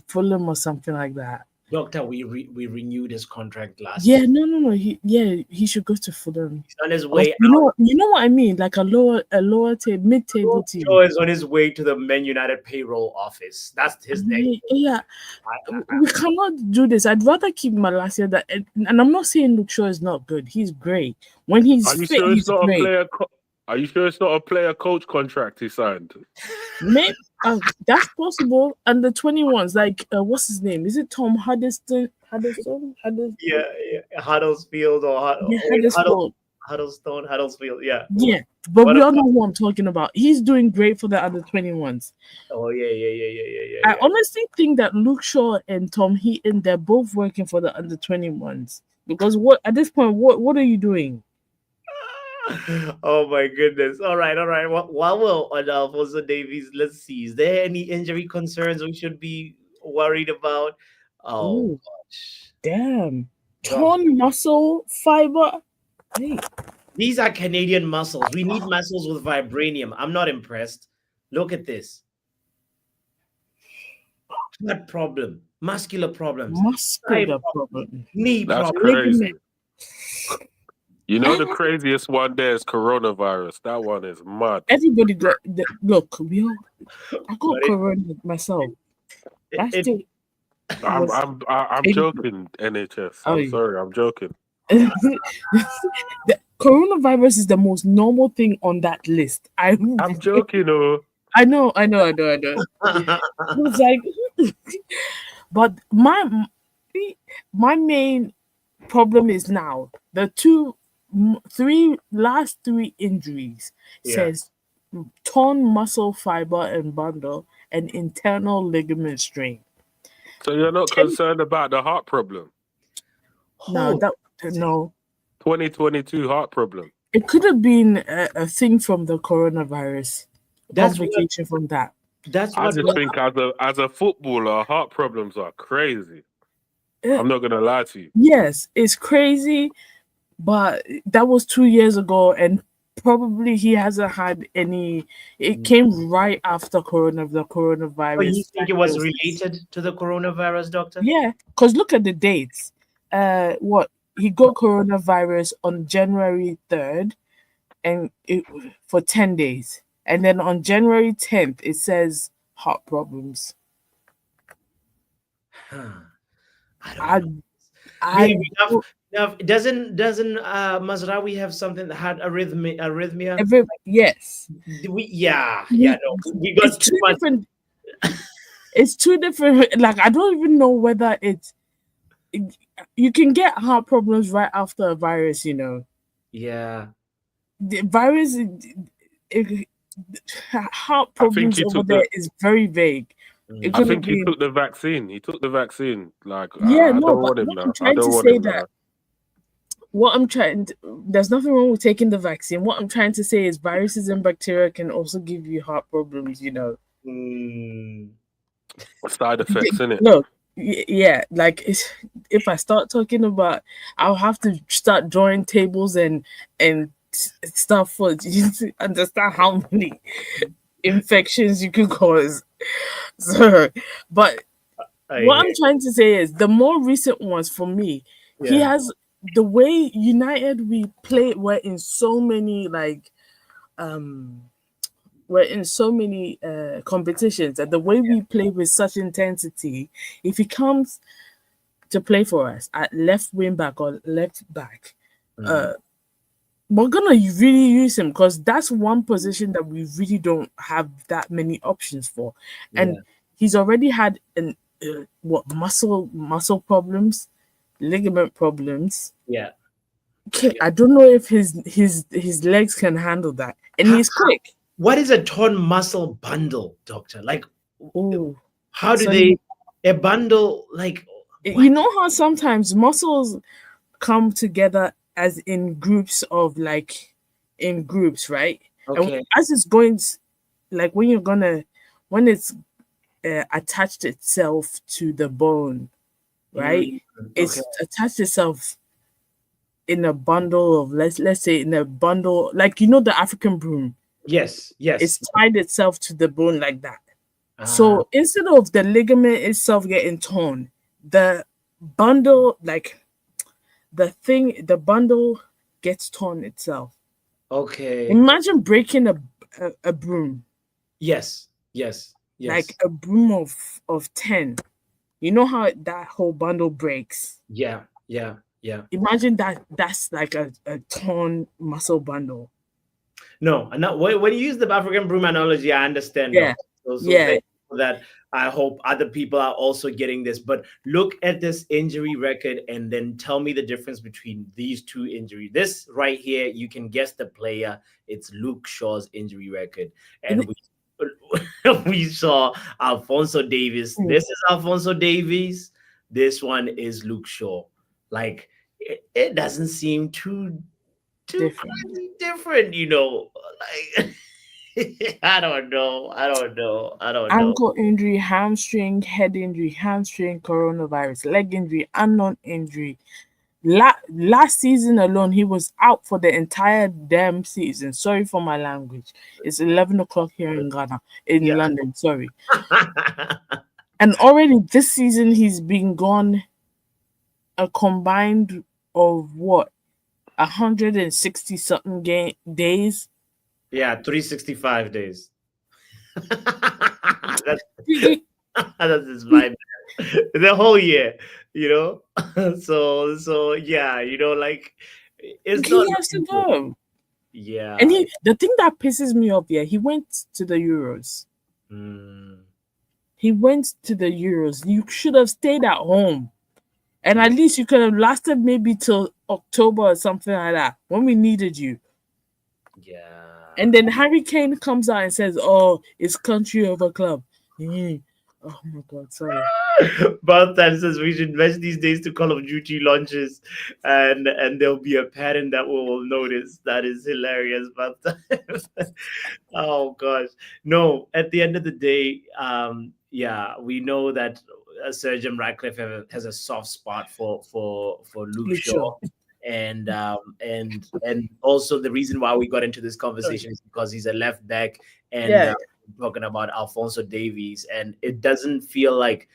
Fulham or something like that. Doctor, we renewed his contract last Yeah, year. no. He should go to Fulham. He's on his Or way you know what I mean, like a mid-table team. Shaw is on his way to the Man United payroll office. That's his next. Yeah, I, we cannot do this. I'd rather keep Malacia. And I'm not saying Luke Shaw is not good. He's great. When he's Are you fit, sure it's he's not a great. player? Are you sure it's not a player coach contract he signed? Maybe that's possible. And the 21s, like what's his name? Is it Tom Huddleston? yeah, Huddersfield or Yeah, Huddersfield. Huddersfield. Yeah. Yeah, but What we a, all know who I'm talking about. He's doing great for the under 21s. oh I yeah. honestly think that Luke Shaw and Tom Heaton, they're both working for the under 21s. Because what at this point, what are you doing? Oh my goodness. All right. While we're on Alfonso Davies, let's see. Is there any injury concerns we should be worried about? Oh Ooh, gosh. damn. Doc, Torn muscle fiber. Hey, these are Canadian muscles. We need muscles with vibranium. I'm not impressed. Look at this. Heart problem, muscular problems, thigh muscular problems, problem. knee That's problems. crazy. Ligament. You know the craziest one there is coronavirus. That one is mad. Everybody got look, I got But corona myself. That's it, it. I'm Was I'm I'm painful. joking, NHS. Oh, I'm yeah. sorry, I'm joking. The coronavirus is the most normal thing on that list. I'm joking, oh. I know. It's like, but my main problem is now the last three injuries yeah. says torn muscle fiber and bundle and internal ligament strain. So you're not concerned about the heart problem? No, Oh, no. 2022 heart problem. It could have been a thing from the coronavirus. that's what Complication from that. that's I what just think as a footballer, heart problems are crazy. Uh, I'm not gonna lie to you. Yes, it's crazy, but that was 2 years ago, and probably he hasn't had any. It came right after the So you coronavirus think it was diagnosis. related to the coronavirus, doctor? Yeah, because look at the dates. What he got coronavirus on January 3rd, and for 10 days, and then on January 10th it says heart problems. Huh. I don't I know. I Maybe now doesn't Mazraoui have something that had arrhythmia? yes. No, we got It's too two much. different. It's two different. Like I don't even know whether you can get heart problems right after a virus. You know, Yeah. the virus. It, heart I think problems he over took there the is very vague. It I could Mm. have think he been. took the vaccine. He took the vaccine. Like Yeah, I no, don't but want him what I'm now. I trying don't to want say him now. there's nothing wrong with taking the vaccine. What I'm trying to say is viruses and bacteria can also give you heart problems. You know. Mm. Side effects, innit? Look, yeah, like if I start talking about, I'll have to start drawing tables and stuff for you to understand how many infections you could cause. So, but I what hear. I'm trying to say is the more recent ones for me, he Yeah. has the way United we play. Um we're in so many competitions, and the way we play with such intensity, if he comes to play for us at left wing back or left back, Mm. uh, we're gonna really use him because that's one position that we really don't have that many options for, and Yeah. he's already had muscle problems, ligament problems. Yeah. Okay, I don't know if his legs can handle that, and How, he's quick. what is a torn muscle bundle, doctor? Like, Oh, how do so they a bundle? Like, you what? know how sometimes muscles come together as in groups of like in groups, right? And Okay. as it's going, like when it's attached itself to the bone, right? Mm. Okay. It's attached itself in a bundle of let's say in a bundle like the African broom. Yes. It's Yes. tied itself to the bone like that. Ah. So instead of the ligament itself getting torn, the bundle, like the bundle gets torn itself. Okay. Imagine breaking a broom, Yes. Yes. like Yes. a broom of 10. You know how that whole bundle breaks. Yeah. Yeah. Yeah. Imagine that's like a torn muscle bundle. No, and not when you use the African broom analogy, I understand Yeah, though. So yeah. thank you for that. I hope other people are also getting this. But look at this injury record and then tell me the difference between these two injuries. This right here, you can guess the player. It's Luke Shaw's injury record, and And we we saw Alfonso Davies. it- This is Alfonso Davies. This one is Luke Shaw. Like it doesn't seem too different. crazy different, like I don't know. I don't know. I don't know. Ankle injury, hamstring, head injury, hamstring, coronavirus, leg injury, unknown injury. Last season alone, he was out for the entire damn season. Sorry for my language. It's 11 o'clock here in Ghana, in Yeah. London. Sorry. And already this season, he's been gone a combined of what, 160 something days. Yeah, 365 days. that's He, that's his vibe. The whole year, you know. So yeah, like it's not he has to looking good. go. And Yeah. the thing that pisses me off, yeah, he went to the Euros. Mm, He went to the Euros. You should have stayed at home. And yeah. at least you could have lasted maybe till October or something like that when we needed you. Yeah. And then Harry Kane comes out and says, "Oh, it's country over club." Mm. Oh my god, sorry. Both times says we should match these days to Call of Duty launches, and there'll be a pattern that we will notice. That is hilarious. But oh gosh, no. At the end of the day, yeah, we know that Sir Jim Ratcliffe has a soft spot for Luke Luke Shaw. Shaw. And also the reason why we got into this Sorry. conversation is because he's a left back, and Yeah. talking about Alfonso Davies, and it doesn't feel like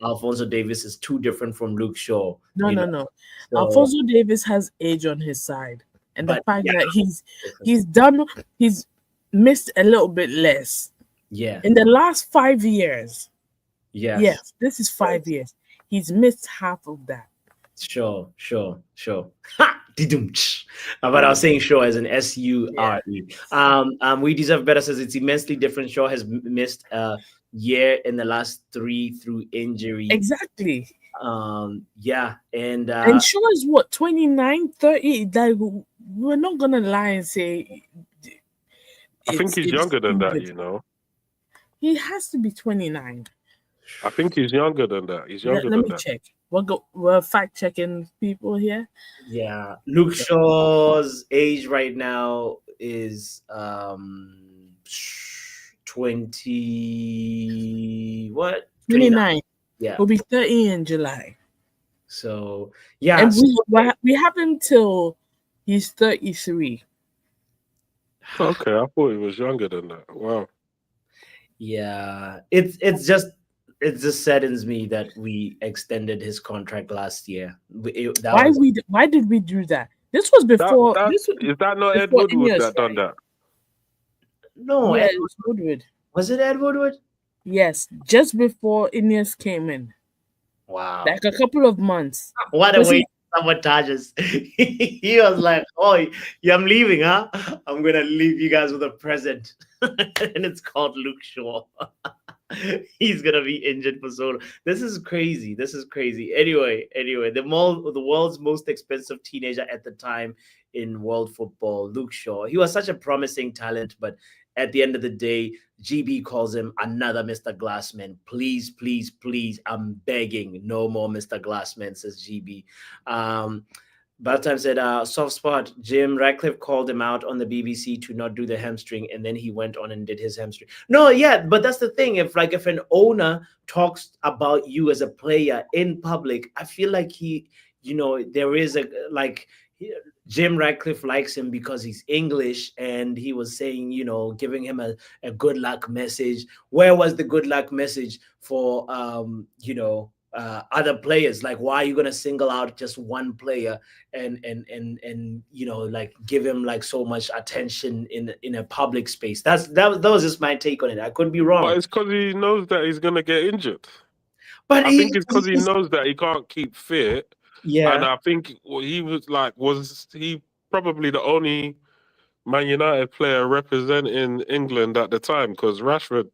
Alfonso Davies is too different from Luke Shaw, No, no, no. So, Alfonso Davis has age on his side. And the but fact yeah, that different. he's missed a little bit less. Yeah, In the last 5 years, yes, yes, this is yes, 5 years. He's missed half of that. sure. Ha! Didum-tsh. But I was saying Shaw as an Yeah. SURE. We deserve better says it's immensely different. Shaw has missed a year in the last three through injury. Exactly. Yeah, and And Shaw is what, 29, 30? Like, we're not gonna lie and say I think he's it's younger than too that, different. He has to be 29. I think he's younger than that. He's younger Let than me that. check. We're fact checking people here. yeah, Luke Shaw's age right now is 20 what 29. 29. Yeah, He'll be 30 in July. so yeah, And so, we have him till he's 33. Okay, I thought he was younger than that. Wow. yeah, it just saddens me that we extended his contract last year. That was Why did we do that? This was before That this was is that not Ed before Woodward Ineos, that done right? that? no Yeah, Ed, it was Woodward. was it Ed Woodward? Yes, just before Ineos came in. Wow. Like a couple of months. What a Because way to sabotages. He was like, "Oh, yeah, I'm leaving, huh? I'm gonna leave you guys with a present," and it's called Luke Shaw. He's gonna be injured for so long. This is crazy. This is crazy. Anyway, the world's most expensive teenager at the time in world football, Luke Shaw. He was such a promising talent, but at the end of the day, GB calls him another Mr. Glassman. Please, please, please, I'm begging, no more Mr. Glassman, says GB. Time said, soft spot. Jim Ratcliffe called him out on the BBC to not do the hamstring, and then he went on and did his hamstring. No, yeah, but that's the thing. If an owner talks about you as a player in public, I feel like there is a like Jim Ratcliffe likes him because he's English, and he was saying, giving him a good luck message. Where was the good luck message for other players. Like, why are you gonna single out just one player and like give him like so much attention in a public space? That was just my take on it. I could be But wrong, it's because he knows that he's gonna get injured. but I think it's because he knows that he can't keep fit, and yeah. I think he was he probably the only Man United player representing England at the time because Rashford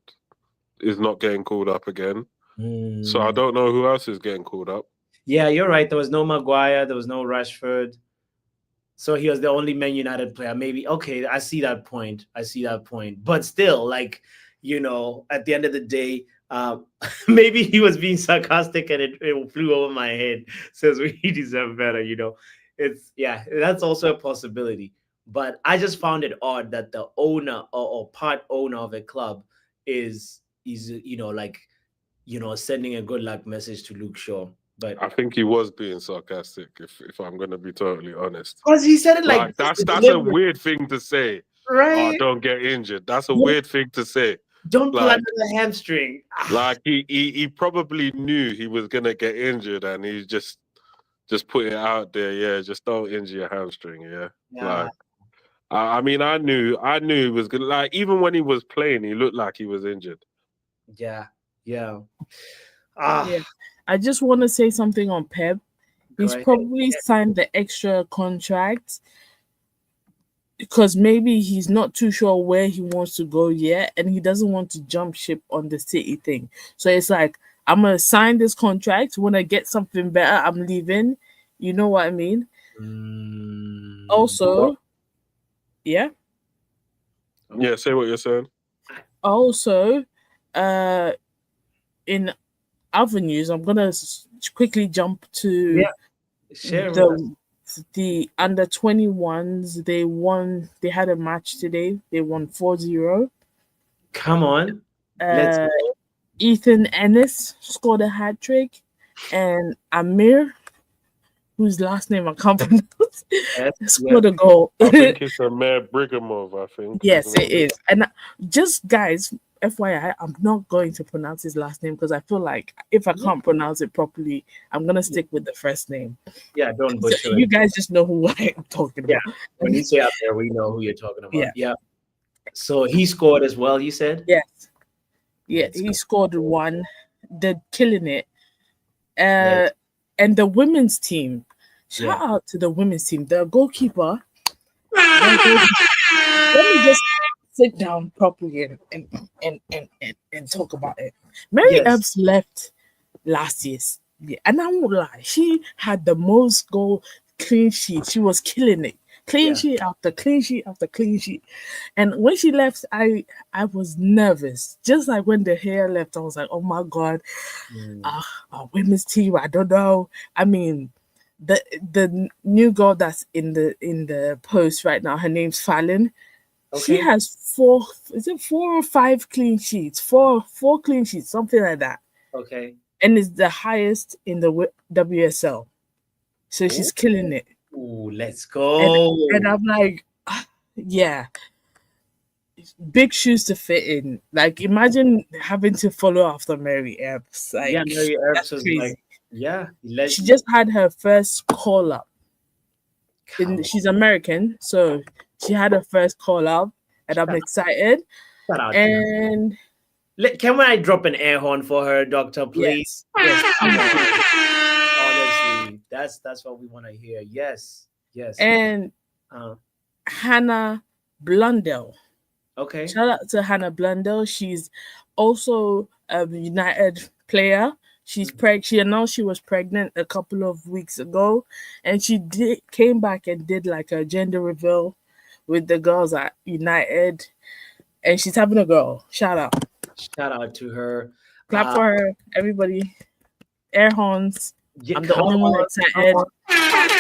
is not getting called up again. So I Hmm. don't know who else is getting called up. Yeah, you're right. There was no Maguire. There was no Rashford. So he was the only Man United player. Maybe okay, I see that point. I see that point. But still, like, at the end of the day, maybe he was being sarcastic and it flew over my head. Says we deserve better. It's yeah, that's also a possibility. But I just found it odd that the owner or part owner of a club is like sending a good luck message to Luke Shaw. But I think he was being sarcastic, if I'm going to be totally honest. because he said it like Like this, the that's a delivery, weird thing to say. Oh, right? don't get injured. That's a Don't, weird thing to say. don't pull Like under the hamstring. like he probably knew he was gonna get injured, and he just put it out there. Yeah, just don't injure your hamstring. Yeah, Yeah, like I mean, I knew he was gonna. Like even when he was playing, he looked like he was injured. yeah, yeah. Yeah. Ah, I just want to say something on Pep. go He's ahead. probably signed the extra contract because maybe he's not too sure where he wants to go yet and he doesn't want to jump ship on the City thing. So it's like, I'm going to sign this contract. When I get something better, I'm leaving. You know what I mean? Well, Also, yeah. Yeah, say what you're saying. Also, uh, in other news, I'm going to quickly jump to yeah, share with us. the the under 21s. They had a match today. They won 4-0. Come on, let's uh go. Ethan Ennis scored a hat trick, and Amir, whose last name I can't pronounce, Yes, yes. scored a goal. I think it's a Mayor Brighamov. I think, Yes, isn't it it? is. And just guys, FYI, I'm not going to pronounce his last name because I feel like if I can't pronounce it properly, I'm gonna stick with the first name. Yeah, don't So butcher you it. guys just know who I'm talking Yeah, about. when you say out there, we know who you're talking about. Yeah. Yeah. So he scored as well. You said. Yes. Yeah, Let's he go. scored one. They're killing it. Let's. And the women's team. Shout Yeah. out to the women's team. The goalkeeper. their goalkeeper- Let me just sit down properly and talk about it. Mary Yes. Ebbs left last year. Yeah, and I won't lie, she had the most goal clean sheet. She was killing it. Clean Yeah. sheet after clean sheet after clean sheet. And when she left, I was nervous. Just like when the hair left, I was like, oh my god, Mm. our women's team. I don't know. I mean, the new girl that's in the post right now, her name's Fallon. She Okay. has four. Is it 4 or 5 clean sheets? Four clean sheets, something like that, Okay. and it's the highest in the WSL. So she's killing it, Ooh, let's and go. I'm like, yeah, big shoes to fit in. Like, imagine having to follow after Mary Epps. Yeah, Like, Mary that's Earps was like, crazy. yeah, She just had her first call up. come on. She's American, so she had her first call up, and I'm excited. Shout out to her. And Can I drop an air horn for her, Doctor, please? yes, yes, Come please do. on. Honestly, that's what we want to hear. Yes, yes. And Uh, Hannah Blundell. okay. Shout out to Hannah Blundell. She's also a United player. She announced she was pregnant a couple of weeks ago, and she came back and did like a gender reveal with the girls at United, and she's having a girl. Shout out, Shout out to her. clap for her, everybody. Air horns. Yeah, I'm the come only one on, come excited. on.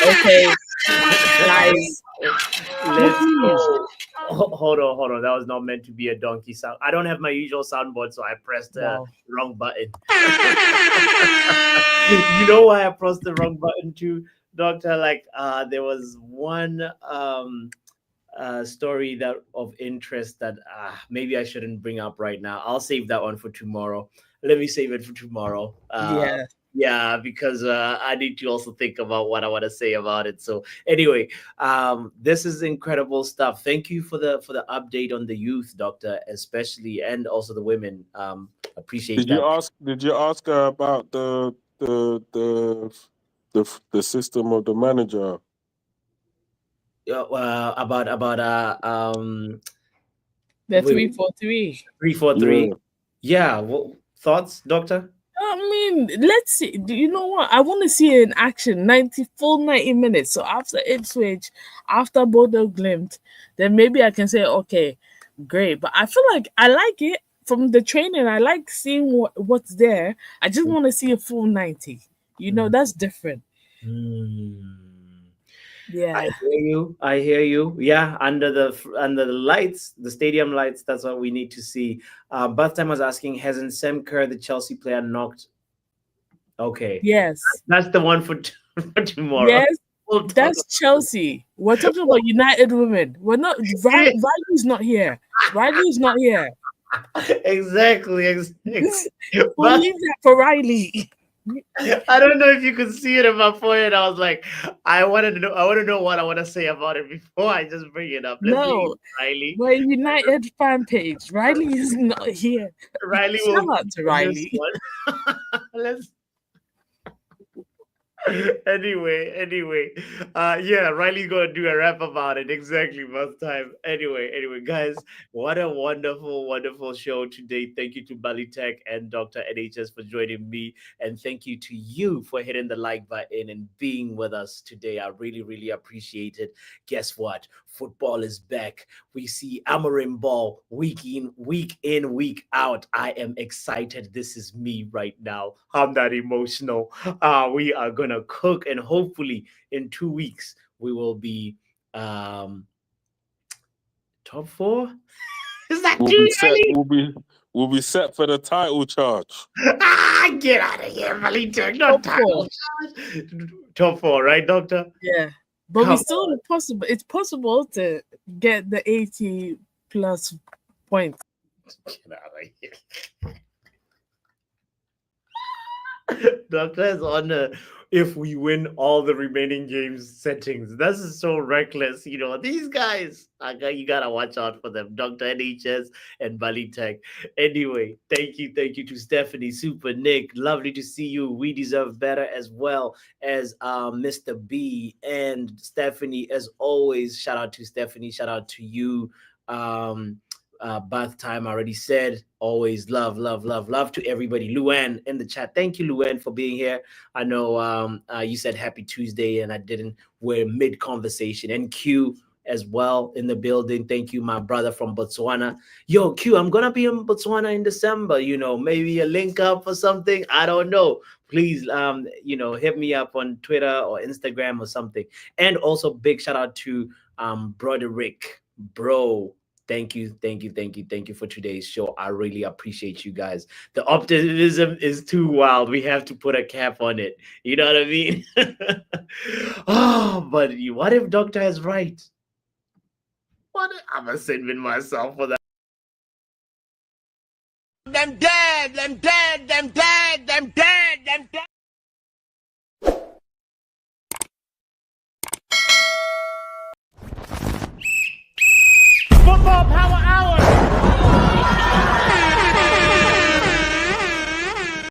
Okay, guys. Let's go. Hold on. That was not meant to be a donkey sound. I don't have my usual soundboard, so I pressed the Wow. wrong button. You know why I pressed the wrong button too, Doctor? Like, there was one story that of interest that maybe I shouldn't bring up right now. I'll save that one for tomorrow. Let me save it for tomorrow. Yeah. Yeah, because I need to also think about what I want to say about it. So anyway, this is incredible stuff. Thank you for the update on the youth, doctor, especially, and also the women. Appreciate Did you that. ask? Did you ask her about the system of the manager? About The wait, 3-4-3. 3-4-3. Yeah. Yeah, thoughts, doctor? I mean, let's see. Do you know what? I want to see it in action. 90 minutes. So after Ipswich, after Bodo Glimt, then maybe I can say, okay, great. But I feel like I like it from the training. I like seeing what's there. I just want to see a full 90. You know, that's different. Hmm. I Yeah. hear you. I hear you. Yeah, under the lights, the stadium lights. That's what we need to see. Bath time was asking, hasn't Sam Kerr, the Chelsea player, knocked? Okay, Yes. that's the one for, for tomorrow. Yes. We'll talk. That's Chelsea. We're talking about United women. We're not. Riley's not here. Riley's not here. Exactly. Exactly. We'll But leave that for Riley. I don't know if you could see it in my forehead. I was like, I wanted to know. I want to know what I want to say about it before I just bring it up. Let's leave No, Riley. we're United fan page. Riley is not here. Riley will Shout out to on this Riley. one. Let's anyway, yeah, Riley's gonna do a rap about it exactly most time. Anyway, guys, what a wonderful show today. Thank you to Bali Tech and Dr. NHS for joining me, and thank you to you for hitting the like button and being with us today. I really appreciate it. Guess what? Football is back. We see Amarim ball week in, week out. I am excited. This is me right now. I'm that emotional. We are gonna cook, and hopefully in 2 weeks we will be top four. Is that We'll too be set. early? We'll be set for the title charge. Get out of here, Malita. Top Not title four. charge. Top four, right, doctor? Yeah, but we Come still possible. It's possible to get the 80 plus points. Get out of here. Doctor is on if we win all the remaining games settings. This is so reckless. These guys, you gotta watch out for them. Dr. NHS and Bali Tech. Anyway, thank you to Stephanie, Super Nick. Lovely to see you. We deserve better, as well as Mr. B and Stephanie. As always, shout out to Stephanie, shout out to you. Bath time, I already said. Always love to everybody. Luann in the chat, thank you, Luann, for being here. I know you said happy Tuesday and I didn't. We're mid conversation. And Q as well in the building. Thank you, my brother from Botswana. Yo, Q, I'm gonna be in Botswana in December. Maybe a link up or something. I don't know. Please hit me up on Twitter or Instagram or something. And also big shout out to Broderick, bro. Thank you for today's show. I really appreciate you guys. The optimism is too wild. We have to put a cap on it. You know what I mean? But what if Doctor is right? I'm gonna send in myself for that. Them dead, them dead, them dead, them dead, them dead. Football power